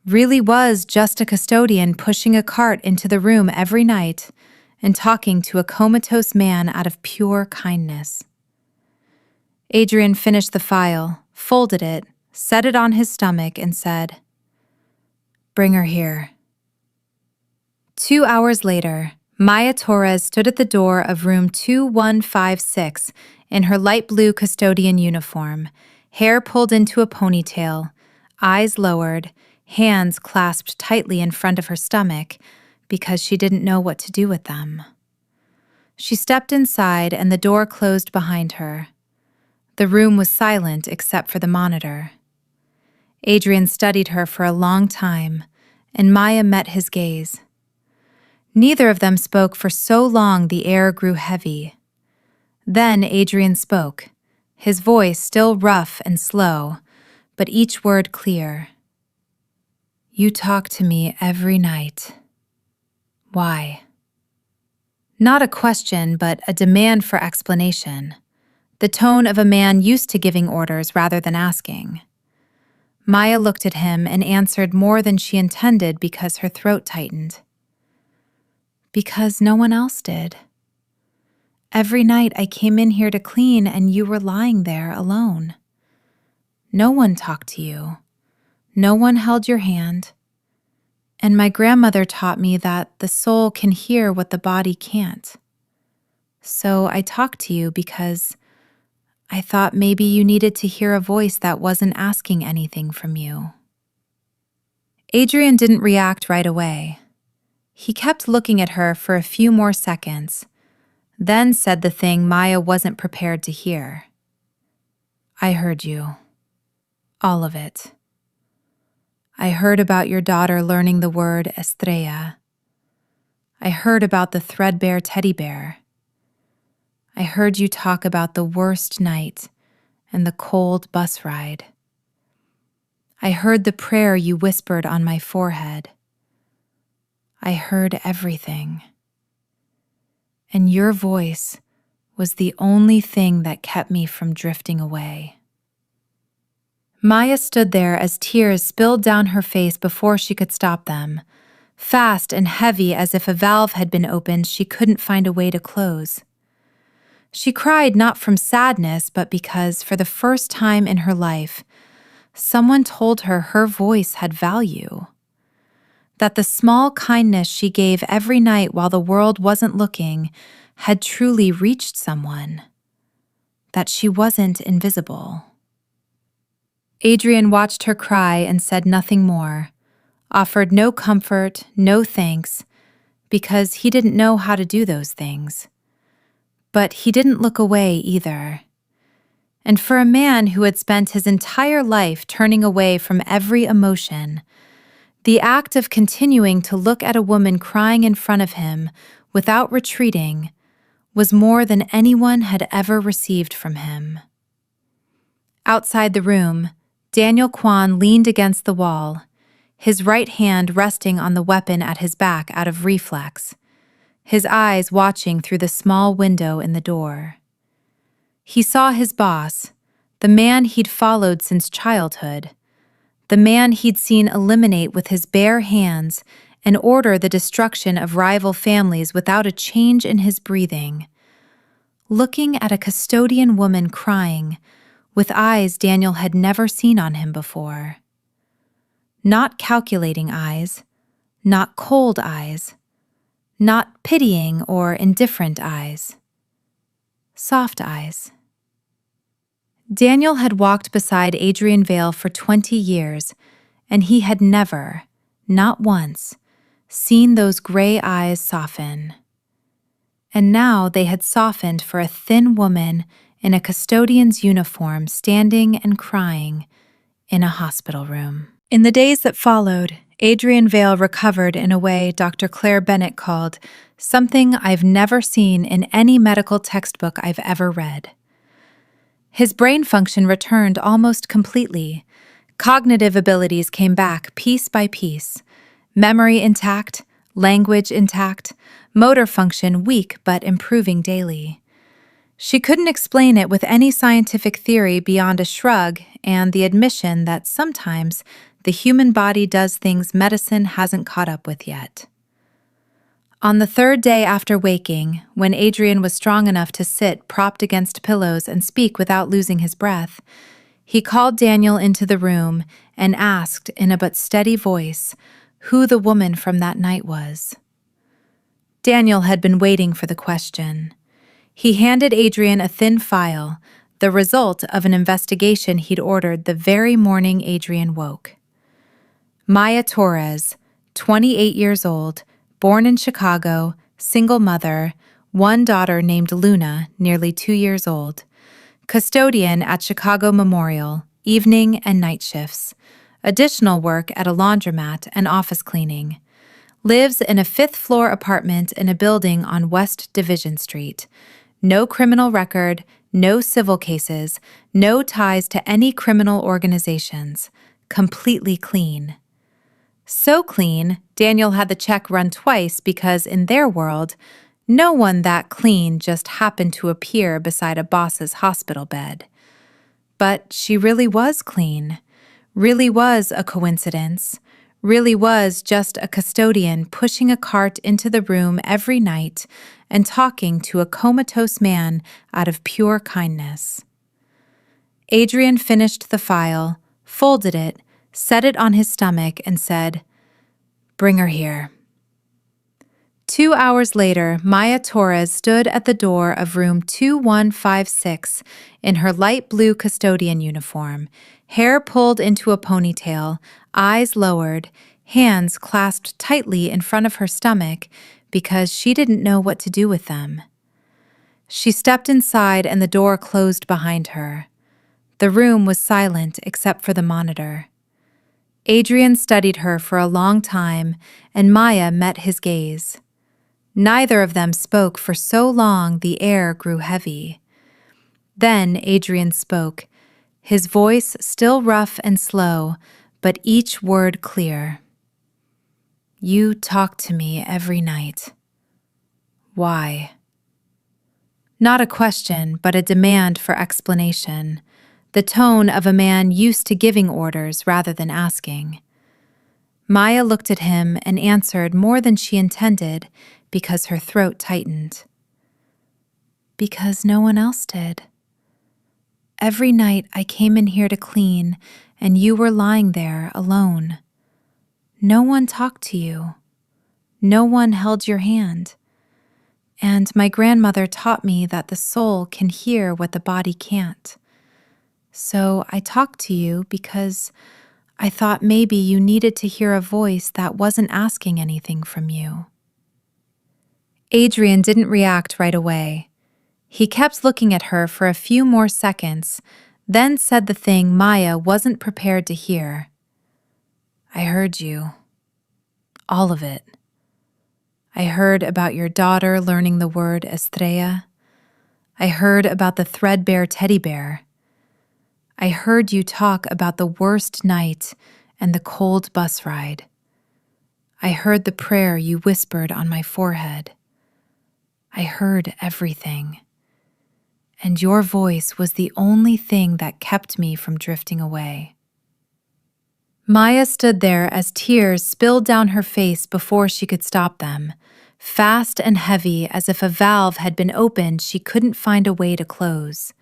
[SPEAKER 1] Really was just a custodian pushing a cart into the room every night and talking to a comatose man out of pure kindness. Adrian finished the file, folded it, set it on his stomach, and said, "Bring her here." 2 hours later, Maya Torres stood at the door of room 2156 in her light blue custodian uniform, hair pulled into a ponytail, eyes lowered, hands clasped tightly in front of her stomach because she didn't know what to do with them. She stepped inside and the door closed behind her. The room was silent except for the monitor. Adrian studied her for a long time, and Maya met his gaze. Neither of them spoke for so long the air grew heavy. Then Adrian spoke, his voice still rough and slow, but each word clear. "You talk to me every night. Why?" Not a question, but a demand for explanation. The tone of a man used to giving orders rather than asking. Maya looked at him and answered more than she intended because her throat tightened. "Because no one else did. Every night I came in here to clean and you were lying there alone. No one talked to you. No one held your hand. And my grandmother taught me that the soul can hear what the body can't. So I talked to you because I thought maybe you needed to hear a voice that wasn't asking anything from you." Adrian didn't react right away. He kept looking at her for a few more seconds, then said the thing Maya wasn't prepared to hear. I heard you. All of it. I heard about your daughter learning the word estrella. I heard about the threadbare teddy bear. I heard you talk about the worst night and the cold bus ride. I heard the prayer you whispered on my forehead. I heard everything. And your voice was the only thing that kept me from drifting away. Maya stood there as tears spilled down her face before she could stop them, fast and heavy as if a valve had been opened she couldn't find a way to close. She cried not from sadness, but because, for the first time in her life, someone told her her voice had value. That the small kindness she gave every night while the world wasn't looking had truly reached someone. That she wasn't invisible. Adrian watched her cry and said nothing more, offered no comfort, no thanks, because he didn't know how to do those things. But he didn't look away either. And for a man who had spent his entire life turning away from every emotion, the act of continuing to look at a woman crying in front of him without retreating was more than anyone had ever received from him. Outside the room, Daniel Kwan leaned against the wall, his right hand resting on the weapon at his back out of reflex, his eyes watching through the small window in the door. He saw his boss, the man he'd followed since childhood, the man he'd seen eliminate with his bare hands and order the destruction of rival families without a change in his breathing, looking at a custodian woman crying with eyes Daniel had never seen on him before. Not calculating eyes, not cold eyes, not pitying or indifferent eyes. Soft eyes. Daniel had walked beside Adrian Vale for 20 years, and he had never, not once, seen those gray eyes soften. And now they had softened for a thin woman in a custodian's uniform standing and crying in a hospital room. In the days that followed, Adrian Vale recovered in a way Dr. Claire Bennett called something I've never seen in any medical textbook I've ever read. His brain function returned almost completely. Cognitive abilities came back piece by piece. Memory intact, language intact, motor function weak but improving daily. She couldn't explain it with any scientific theory beyond a shrug and the admission that sometimes the human body does things medicine hasn't caught up with yet. On the third day after waking, when Adrian was strong enough to sit propped against pillows and speak without losing his breath, he called Daniel into the room and asked in a but steady voice who the woman from that night was. Daniel had been waiting for the question. He handed Adrian a thin file, the result of an investigation he'd ordered the very morning Adrian woke. Maya Torres, 28 years old, born in Chicago, single mother, one daughter named Luna, nearly 2 years old, custodian at Chicago Memorial, evening and night shifts, additional work at a laundromat and office cleaning, lives in a 5th-floor apartment in a building on West Division Street, no criminal record, no civil cases, no ties to any criminal organizations, completely clean. So clean, Daniel had the check run twice because in their world, no one that clean just happened to appear beside a boss's hospital bed. But she really was clean, really was a coincidence, really was just a custodian pushing a cart into the room every night and talking to a comatose man out of pure kindness. Adrian finished the file, folded it, set it on his stomach, and said, "Bring her here." 2 hours later, Maya Torres stood at the door of room 2156 in her light blue custodian uniform, hair pulled into a ponytail, eyes lowered, hands clasped tightly in front of her stomach because she didn't know what to do with them. She stepped inside and the door closed behind her. The room was silent except for the monitor. Adrian studied her for a long time, and Maya met his gaze. Neither of them spoke for so long the air grew heavy. Then Adrian spoke, his voice still rough and slow, but each word clear. "You talk to me every night. Why?" Not a question, but a demand for explanation, the tone of a man used to giving orders rather than asking. Maya looked at him and answered more than she intended because her throat tightened. "Because no one else did. Every night I came in here to clean, and you were lying there alone. No one talked to you. No one held your hand. And my grandmother taught me that the soul can hear what the body can't. So I talked to you because I thought maybe you needed to hear a voice that wasn't asking anything from you." Adrian didn't react right away. He kept looking at her for a few more seconds, then said the thing Maya wasn't prepared to hear. "I heard you. All of it. I heard about your daughter learning the word Estrella. I heard about the threadbare teddy bear. I heard you talk about the worst night and the cold bus ride. I heard the prayer you whispered on my forehead. I heard everything. And your voice was the only thing that kept me from drifting away." Maya stood there as tears spilled down her face before she could stop them, fast and heavy as if a valve had been opened she couldn't find a way to close.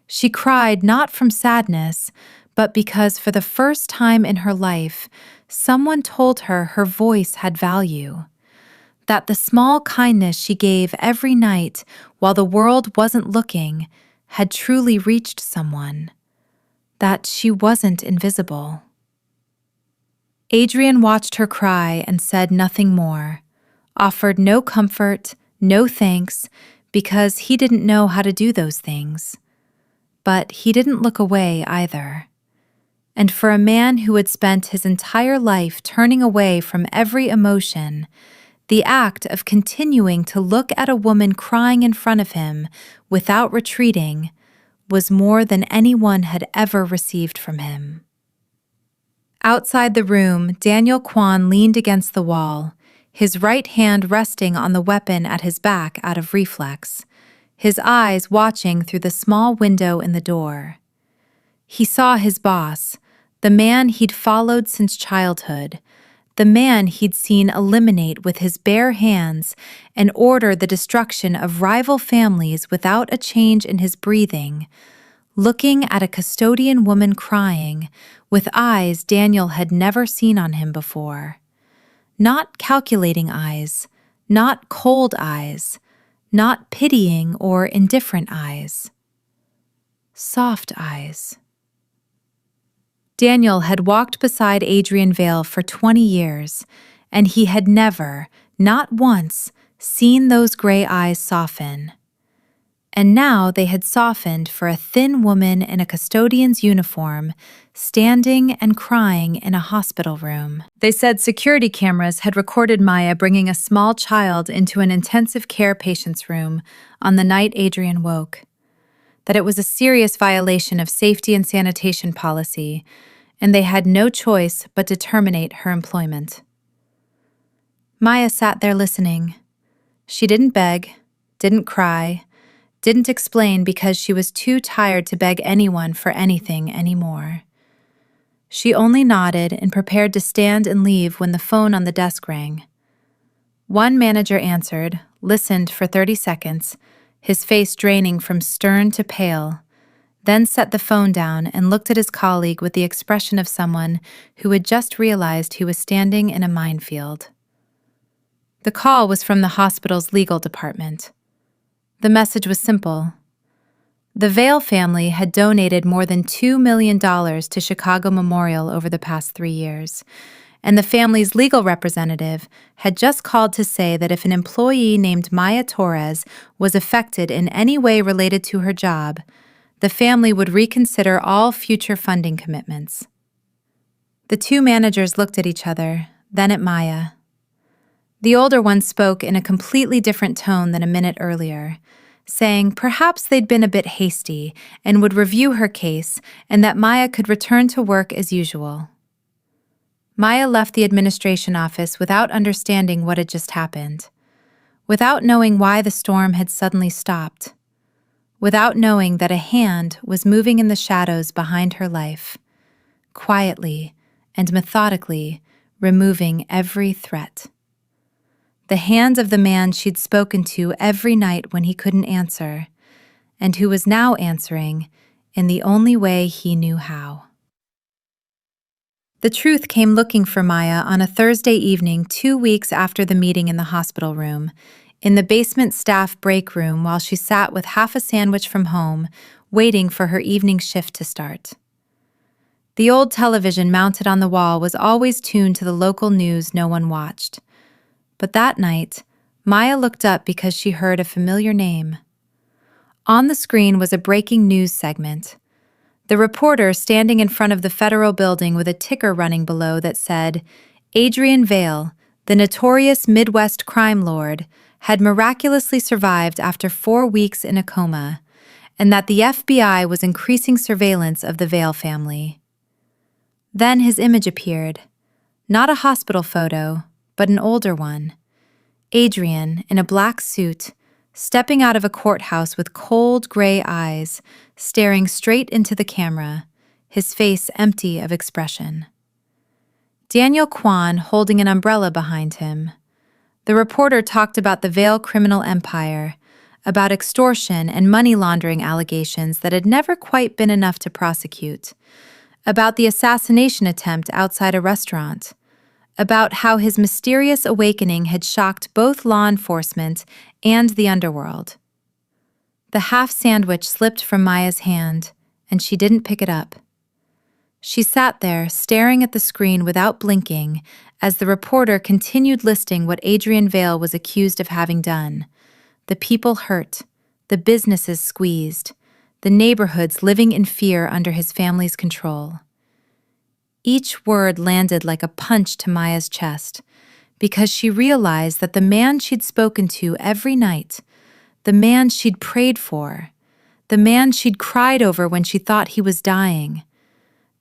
[SPEAKER 1] She cried not from sadness, but because for the first time in her life, someone told her her voice had value. That the small kindness she gave every night while the world wasn't looking had truly reached someone. That she wasn't invisible. Adrian watched her cry and said nothing more, offered no comfort, no thanks, because he didn't know how to do those things. But he didn't look away either. And for a man who had spent his entire life turning away from every emotion, the act of continuing to look at a woman crying in front of him without retreating was more than anyone had ever received from him. Outside the room, Daniel Kwan leaned against the wall, his right hand resting on the weapon at his back out of reflex, his eyes watching through the small window in the door. He saw his boss, the man he'd followed since childhood, the man he'd seen eliminate with his bare hands and order the destruction of rival families without a change in his breathing, looking at a custodian woman crying with eyes Daniel had never seen on him before. Not calculating eyes, not cold eyes, not pitying or indifferent eyes. Soft eyes. Daniel had walked beside Adrian Vale for 20 years, and he had never, not once, seen those gray eyes soften. And now they had softened for a thin woman in a custodian's uniform, standing and crying in a hospital room. They said security cameras had recorded Maya bringing a small child into an intensive care patient's room on the night Adrian woke. That it was a serious violation of safety and sanitation policy, and they had no choice but to terminate her employment. Maya sat there listening. She didn't beg, didn't cry, didn't explain because she was too tired to beg anyone for anything anymore. She only nodded and prepared to stand and leave when the phone on the desk rang. One manager answered, listened for 30 seconds, his face draining from stern to pale, then set the phone down and looked at his colleague with the expression of someone who had just realized he was standing in a minefield. The call was from the hospital's legal department. The message was simple. The Vale family had donated more than $2 million to Chicago Memorial over the past 3 years, and the family's legal representative had just called to say that if an employee named Maya Torres was affected in any way related to her job, the family would reconsider all future funding commitments. The two managers looked at each other, then at Maya. The older one spoke in a completely different tone than a minute earlier, saying perhaps they'd been a bit hasty and would review her case and that Maya could return to work as usual. Maya left the administration office without understanding what had just happened, without knowing why the storm had suddenly stopped, without knowing that a hand was moving in the shadows behind her life, quietly and methodically removing every threat. The hand of the man she'd spoken to every night when he couldn't answer, and who was now answering in the only way he knew how. The truth came looking for Maya on a Thursday evening 2 weeks after the meeting in the hospital room, in the basement staff break room while she sat with half a sandwich from home, waiting for her evening shift to start. The old television mounted on the wall was always tuned to the local news no one watched. But that night, Maya looked up because she heard a familiar name. On the screen was a breaking news segment. The reporter standing in front of the federal building with a ticker running below that said, Adrian Vale, the notorious Midwest crime lord, had miraculously survived after 4 weeks in a coma, and that the FBI was increasing surveillance of the Vale family. Then his image appeared, not a hospital photo, but an older one. Adrian, in a black suit, stepping out of a courthouse with cold gray eyes, staring straight into the camera, his face empty of expression. Daniel Kwan holding an umbrella behind him. The reporter talked about the Vale criminal empire, about extortion and money laundering allegations that had never quite been enough to prosecute, about the assassination attempt outside a restaurant, about how his mysterious awakening had shocked both law enforcement and the underworld. The half sandwich slipped from Maya's hand, and she didn't pick it up. She sat there, staring at the screen without blinking, as the reporter continued listing what Adrian Vale was accused of having done. The people hurt, the businesses squeezed, the neighborhoods living in fear under his family's control. Each word landed like a punch to Maya's chest, because she realized that the man she'd spoken to every night, the man she'd prayed for, the man she'd cried over when she thought he was dying,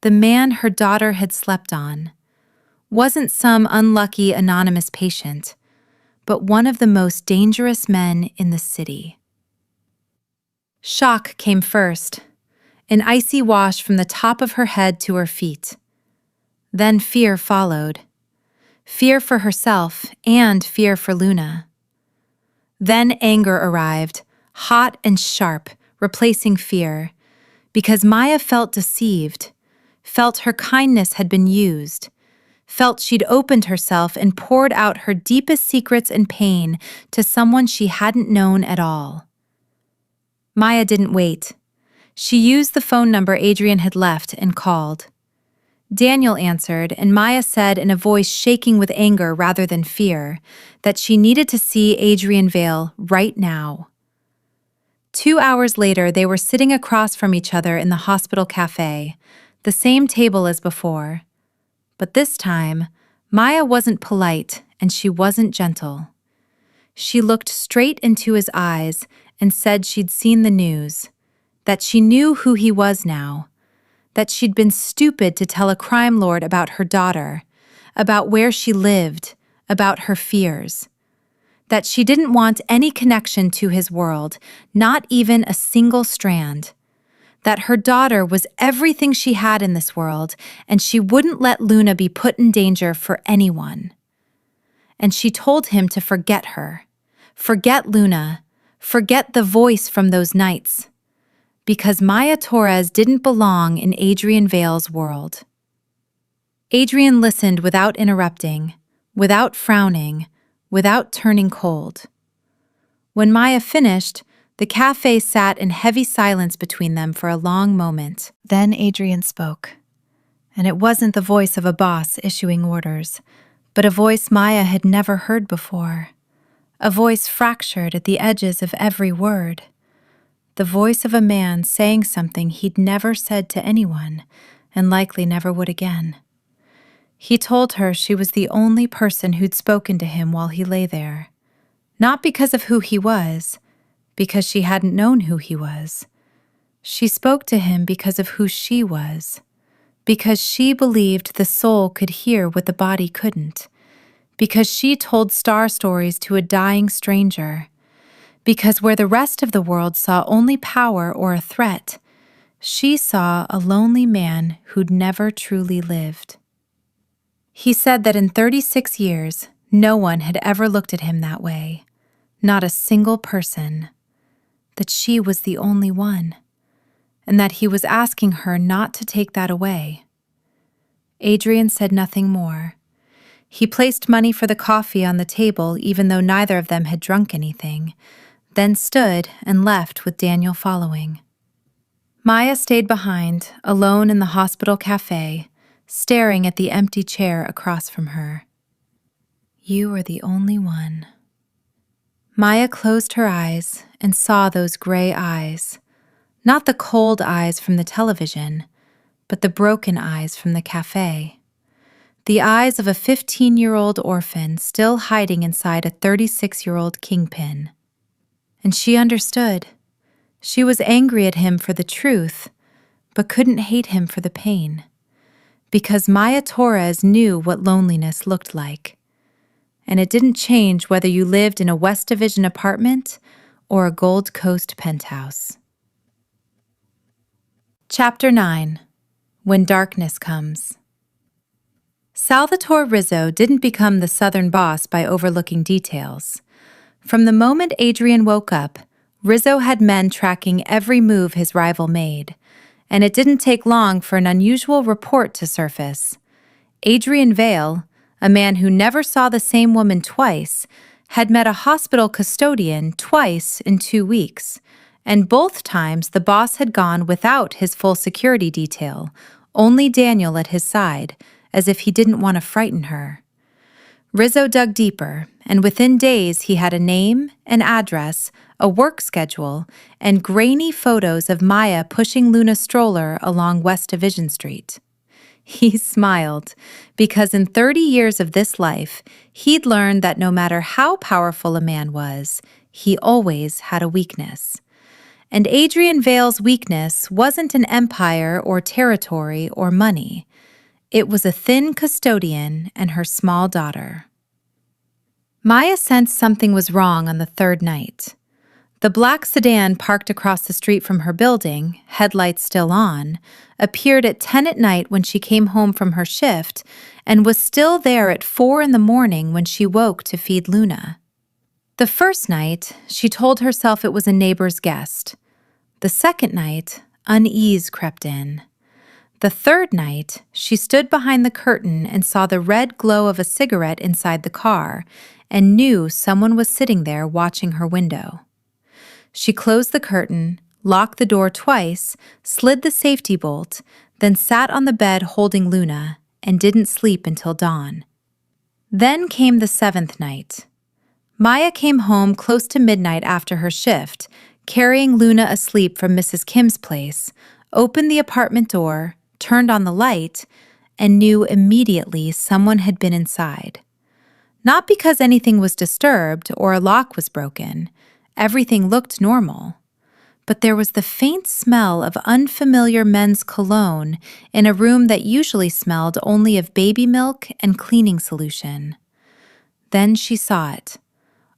[SPEAKER 1] the man her daughter had slept on, wasn't some unlucky anonymous patient, but one of the most dangerous men in the city. Shock came first, an icy wash from the top of her head to her feet. Then fear followed. Fear for herself and fear for Luna. Then anger arrived, hot and sharp, replacing fear, because Maya felt deceived, felt her kindness had been used, felt she'd opened herself and poured out her deepest secrets and pain to someone she hadn't known at all. Maya didn't wait. She used the phone number Adrian had left and called. Daniel answered, and Maya said in a voice shaking with anger rather than fear that she needed to see Adrian Vale right now. 2 hours later, they were sitting across from each other in the hospital cafe, the same table as before. But this time, Maya wasn't polite and she wasn't gentle. She looked straight into his eyes and said she'd seen the news, that she knew who he was now, that she'd been stupid to tell a crime lord about her daughter, about where she lived, about her fears, that she didn't want any connection to his world, not even a single strand, that her daughter was everything she had in this world, and she wouldn't let Luna be put in danger for anyone. And she told him to forget her, forget Luna, forget the voice from those nights, because Maya Torres didn't belong in Adrian Vale's world. Adrian listened without interrupting, without frowning, without turning cold. When Maya finished, the cafe sat in heavy silence between them for a long moment. Then Adrian spoke, and it wasn't the voice of a boss issuing orders, but a voice Maya had never heard before, a voice fractured at the edges of every word. the voice of a man saying something he'd never said to anyone and likely never would again. He told her she was the only person who'd spoken to him while he lay there, not because of who he was, because she hadn't known who he was. She spoke to him because of who she was, because she believed the soul could hear what the body couldn't, because she told star stories to a dying stranger, because where the rest of the world saw only power or a threat, she saw a lonely man who'd never truly lived. He said that in 36 years, no one had ever looked at him that way, not a single person, that she was the only one, and that he was asking her not to take that away. Adrian said nothing more. He placed money for the coffee on the table even though neither of them had drunk anything, then stood and left with Daniel following. Maya stayed behind, alone in the hospital cafe, staring at the empty chair across from her. You are the only one. Maya closed her eyes and saw those gray eyes, not the cold eyes from the television, but the broken eyes from the cafe. The eyes of a 15-year-old orphan still hiding inside a 36-year-old kingpin. And she understood. She was angry at him for the truth, but couldn't hate him for the pain. Because Maya Torres knew what loneliness looked like. And it didn't change whether you lived in a West Division apartment or a Gold Coast penthouse. Chapter 9. When Darkness Comes. Salvatore Rizzo didn't become the Southern boss by overlooking details. From the moment Adrian woke up, Rizzo had men tracking every move his rival made, and it didn't take long for an unusual report to surface. Adrian Vale, a man who never saw the same woman twice, had met a hospital custodian twice in 2 weeks, and both times the boss had gone without his full security detail, only Daniel at his side, as if he didn't want to frighten her. Rizzo dug deeper, and within days he had a name, an address, a work schedule, and grainy photos of Maya pushing Luna's stroller along West Division Street. He smiled, because in 30 years of this life, he'd learned that no matter how powerful a man was, he always had a weakness. And Adrian Vale's weakness wasn't an empire or territory or money. It was a thin custodian and her small daughter. Maya sensed something was wrong on the third night. The black sedan parked across the street from her building, headlights still on, appeared at 10 at night when she came home from her shift and was still there at 4 in the morning when she woke to feed Luna. The first night, she told herself it was a neighbor's guest. The second night, unease crept in. The third night, she stood behind the curtain and saw the red glow of a cigarette inside the car and knew someone was sitting there watching her window. She closed the curtain, locked the door twice, slid the safety bolt, then sat on the bed holding Luna and didn't sleep until dawn. Then came the seventh night. Maya came home close to midnight after her shift, carrying Luna asleep from Mrs. Kim's place, opened the apartment door, turned on the light, and knew immediately someone had been inside. Not because anything was disturbed or a lock was broken. Everything looked normal. But there was the faint smell of unfamiliar men's cologne in a room that usually smelled only of baby milk and cleaning solution. Then she saw it.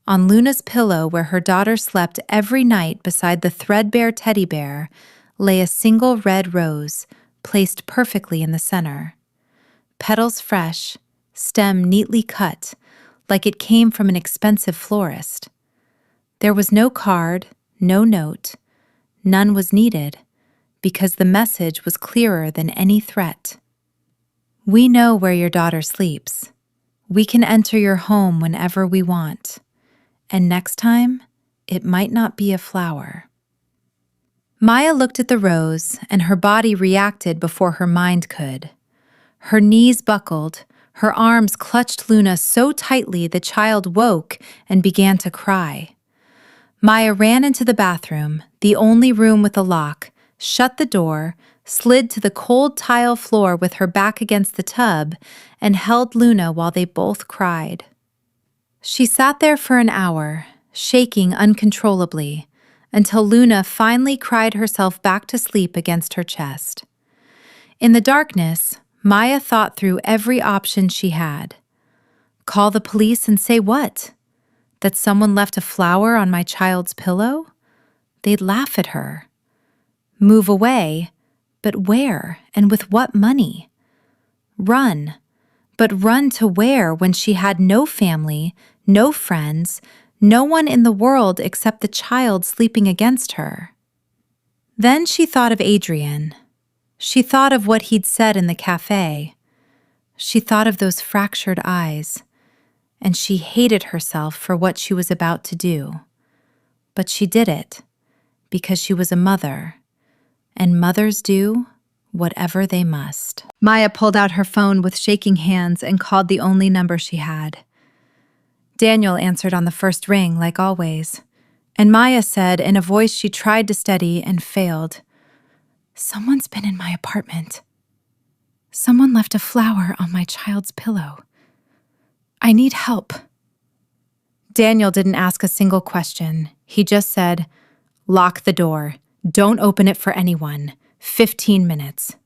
[SPEAKER 1] On Luna's pillow where her daughter slept every night beside the threadbare teddy bear lay a single red rose, placed perfectly in the center. Petals fresh, stem neatly cut, like it came from an expensive florist. There was no card, no note. None was needed, because the message was clearer than any threat. We know where your daughter sleeps. We can enter your home whenever we want. And next time, it might not be a flower. Maya looked at the rose, and her body reacted before her mind could. Her knees buckled, her arms clutched Luna so tightly the child woke and began to cry. Maya ran into the bathroom, the only room with a lock, shut the door, slid to the cold tile floor with her back against the tub, and held Luna while they both cried. She sat there for an hour, shaking uncontrollably, until Luna finally cried herself back to sleep against her chest. In the darkness, Maya thought through every option she had. Call the police and say what? That someone left a flower on my child's pillow? They'd laugh at her. Move away, but where and with what money? Run, but run to where when she had no family, no friends, no one in the world except the child sleeping against her? Then she thought of Adrian. She thought of what he'd said in the cafe. She thought of those fractured eyes, and she hated herself for what she was about to do. But she did it because she was a mother, and mothers do whatever they must. Maya pulled out her phone with shaking hands and called the only number she had. Daniel answered on the first ring, like always, and Maya said in a voice she tried to steady and failed, "Someone's been in my apartment. Someone left a flower on my child's pillow. I need help." Daniel didn't ask a single question. He just said, "Lock the door. Don't open it for anyone. 15 minutes.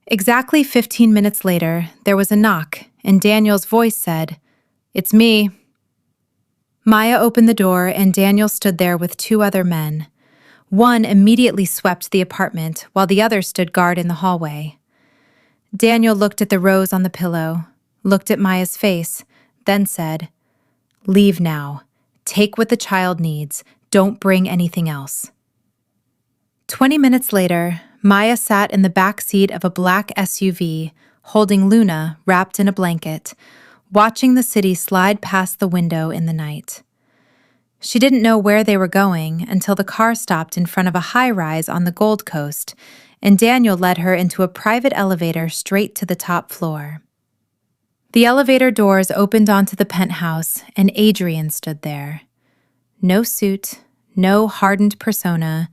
[SPEAKER 1] Exactly 15 minutes later, there was a knock, and Daniel's voice said, "It's me." Maya opened the door, and Daniel stood there with two other men. One immediately swept the apartment, while the other stood guard in the hallway. Daniel looked at the rose on the pillow, looked at Maya's face, then said, "Leave now. Take what the child needs. Don't bring anything else." 20 minutes later, Maya sat in the back seat of a black SUV, holding Luna wrapped in a blanket, watching the city slide past the window in the night. She didn't know where they were going until the car stopped in front of a high-rise on the Gold Coast, and Daniel led her into a private elevator straight to the top floor. The elevator doors opened onto the penthouse, and Adrian stood there. No suit, no hardened persona,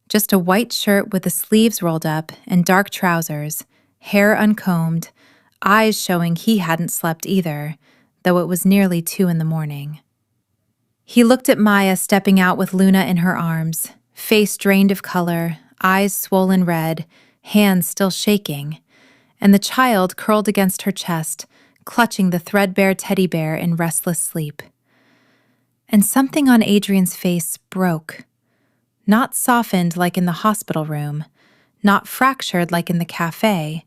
[SPEAKER 1] just a white shirt with the sleeves rolled up and dark trousers, hair uncombed, eyes showing he hadn't slept either, though it was nearly 2 a.m. He looked at Maya stepping out with Luna in her arms, face drained of color, eyes swollen red, hands still shaking, and the child curled against her chest, clutching the threadbare teddy bear in restless sleep. And something on Adrian's face broke. Not softened like in the hospital room, not fractured like in the cafe,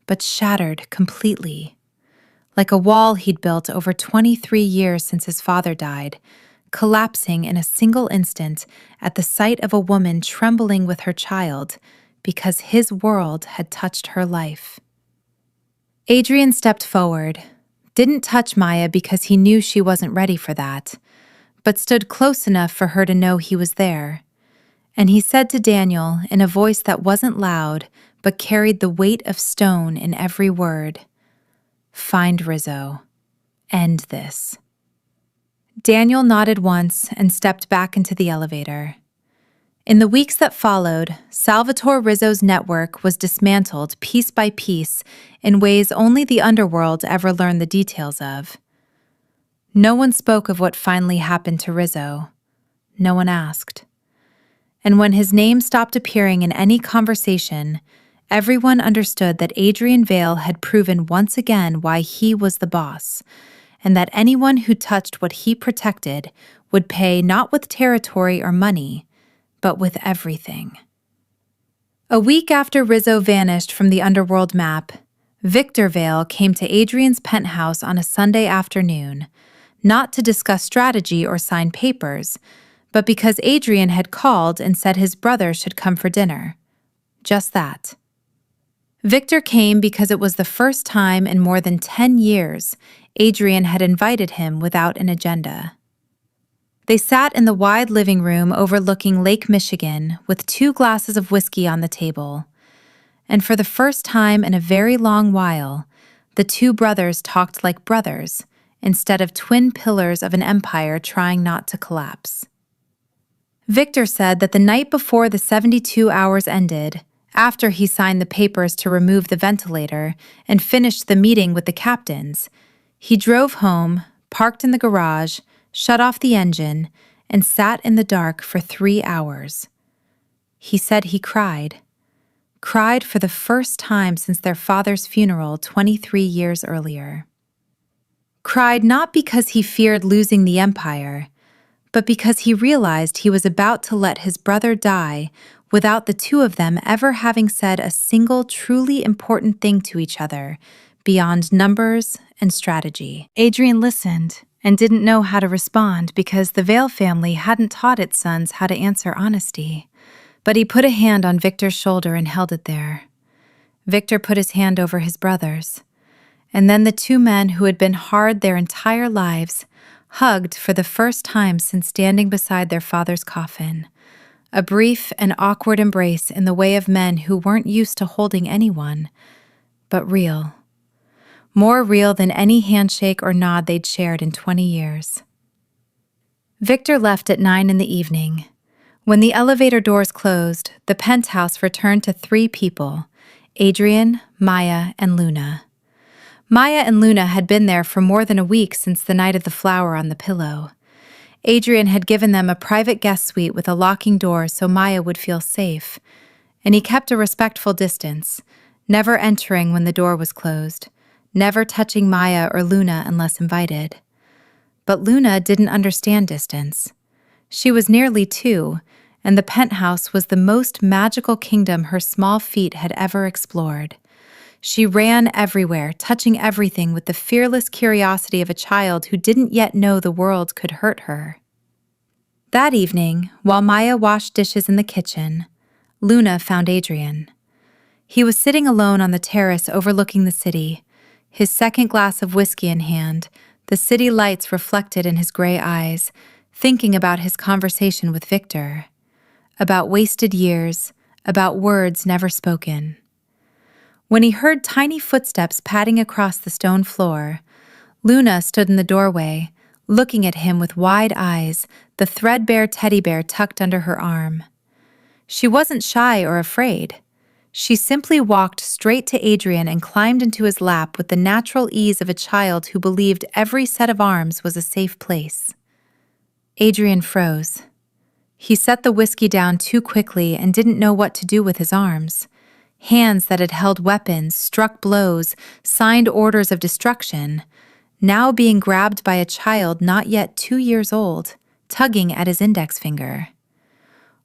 [SPEAKER 1] but shattered completely. Like a wall he'd built over 23 years since his father died, collapsing in a single instant at the sight of a woman trembling with her child because his world had touched her life. Adrian stepped forward, didn't touch Maya because he knew she wasn't ready for that, but stood close enough for her to know he was there. And he said to Daniel in a voice that wasn't loud but carried the weight of stone in every word, "Find Rizzo. End this." Daniel nodded once and stepped back into the elevator. In the weeks that followed, Salvatore Rizzo's network was dismantled piece by piece in ways only the underworld ever learned the details of. No one spoke of what finally happened to Rizzo. No one asked. And when his name stopped appearing in any conversation, everyone understood that Adrian Vale had proven once again why he was the boss, and that anyone who touched what he protected would pay not with territory or money, but with everything. A week after Rizzo vanished from the underworld map, Victor Vale came to Adrian's penthouse on a Sunday afternoon, not to discuss strategy or sign papers, but because Adrian had called and said his brother should come for dinner. Just that. Victor came because it was the first time in more than 10 years Adrian had invited him without an agenda. They sat in the wide living room overlooking Lake Michigan with 2 glasses of whiskey on the table. And for the first time in a very long while, the 2 brothers talked like brothers instead of twin pillars of an empire trying not to collapse. Victor said that the night before the 72 hours ended, after he signed the papers to remove the ventilator and finished the meeting with the captains, he drove home, parked in the garage, shut off the engine, and sat in the dark for 3 hours. He said he cried for the first time since their father's funeral 23 years earlier. Cried not because he feared losing the empire, but because he realized he was about to let his brother die without the two of them ever having said a single truly important thing to each other beyond numbers and strategy. Adrian listened and didn't know how to respond because the Vale family hadn't taught its sons how to answer honesty. But he put a hand on Victor's shoulder and held it there. Victor put his hand over his brother's. And then the two men who had been hard their entire lives hugged for the first time since standing beside their father's coffin. A brief and awkward embrace in the way of men who weren't used to holding anyone, but real. More real than any handshake or nod they'd shared in 20 years. Victor left at 9 in the evening. When the elevator doors closed, the penthouse returned to 3 people, Adrian, Maya, and Luna. Maya and Luna had been there for more than a week since the night of the flower on the pillow. Adrian had given them a private guest suite with a locking door so Maya would feel safe, and he kept a respectful distance, never entering when the door was closed, never touching Maya or Luna unless invited. But Luna didn't understand distance. She was nearly 2, and the penthouse was the most magical kingdom her small feet had ever explored. She ran everywhere, touching everything with the fearless curiosity of a child who didn't yet know the world could hurt her. That evening, while Maya washed dishes in the kitchen, Luna found Adrian. He was sitting alone on the terrace overlooking the city, his second glass of whiskey in hand, the city lights reflected in his gray eyes, thinking about his conversation with Victor, about wasted years, about words never spoken. When he heard tiny footsteps padding across the stone floor, Luna stood in the doorway, looking at him with wide eyes, the threadbare teddy bear tucked under her arm. She wasn't shy or afraid. She simply walked straight to Adrian and climbed into his lap with the natural ease of a child who believed every set of arms was a safe place. Adrian froze. He set the whiskey down too quickly and didn't know what to do with his arms. Hands that had held weapons, struck blows, signed orders of destruction, now being grabbed by a child not yet 2 years old, tugging at his index finger.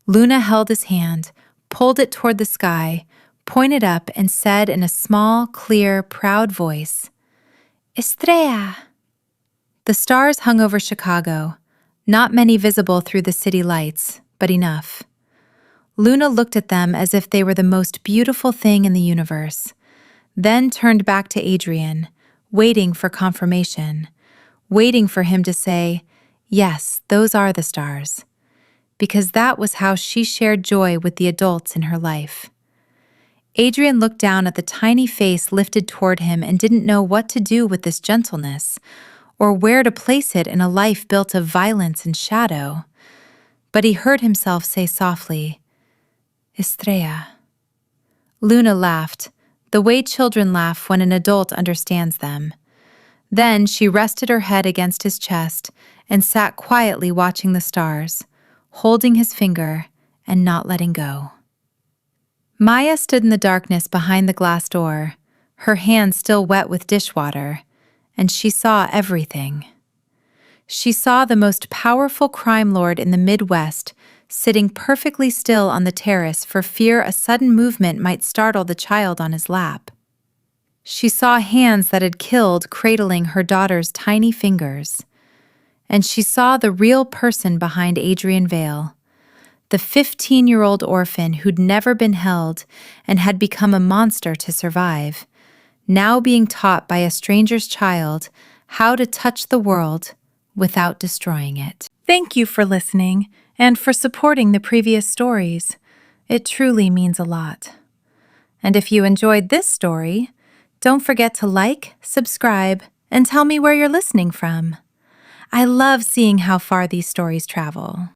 [SPEAKER 1] Luna held his hand, pulled it toward the sky, pointed up and said in a small, clear, proud voice, "Estrella!" The stars hung over Chicago, not many visible through the city lights, but enough. Luna looked at them as if they were the most beautiful thing in the universe, then turned back to Adrian, waiting for confirmation, waiting for him to say, "Yes, those are the stars," because that was how she shared joy with the adults in her life. Adrian looked down at the tiny face lifted toward him and didn't know what to do with this gentleness, or where to place it in a life built of violence and shadow. But he heard himself say softly, "Estrella." Luna laughed, the way children laugh when an adult understands them. Then she rested her head against his chest and sat quietly watching the stars, holding his finger and not letting go. Maya stood in the darkness behind the glass door, her hands still wet with dishwater, and she saw everything. She saw the most powerful crime lord in the Midwest sitting perfectly still on the terrace for fear a sudden movement might startle the child on his lap. She saw hands that had killed cradling her daughter's tiny fingers. And she saw the real person behind Adrian Vale, the 15-year-old orphan who'd never been held and had become a monster to survive, now being taught by a stranger's child how to touch the world without destroying it. Thank you for listening and for supporting the previous stories. It truly means a lot. And if you enjoyed this story, don't forget to like, subscribe, and tell me where you're listening from. I love seeing how far these stories travel.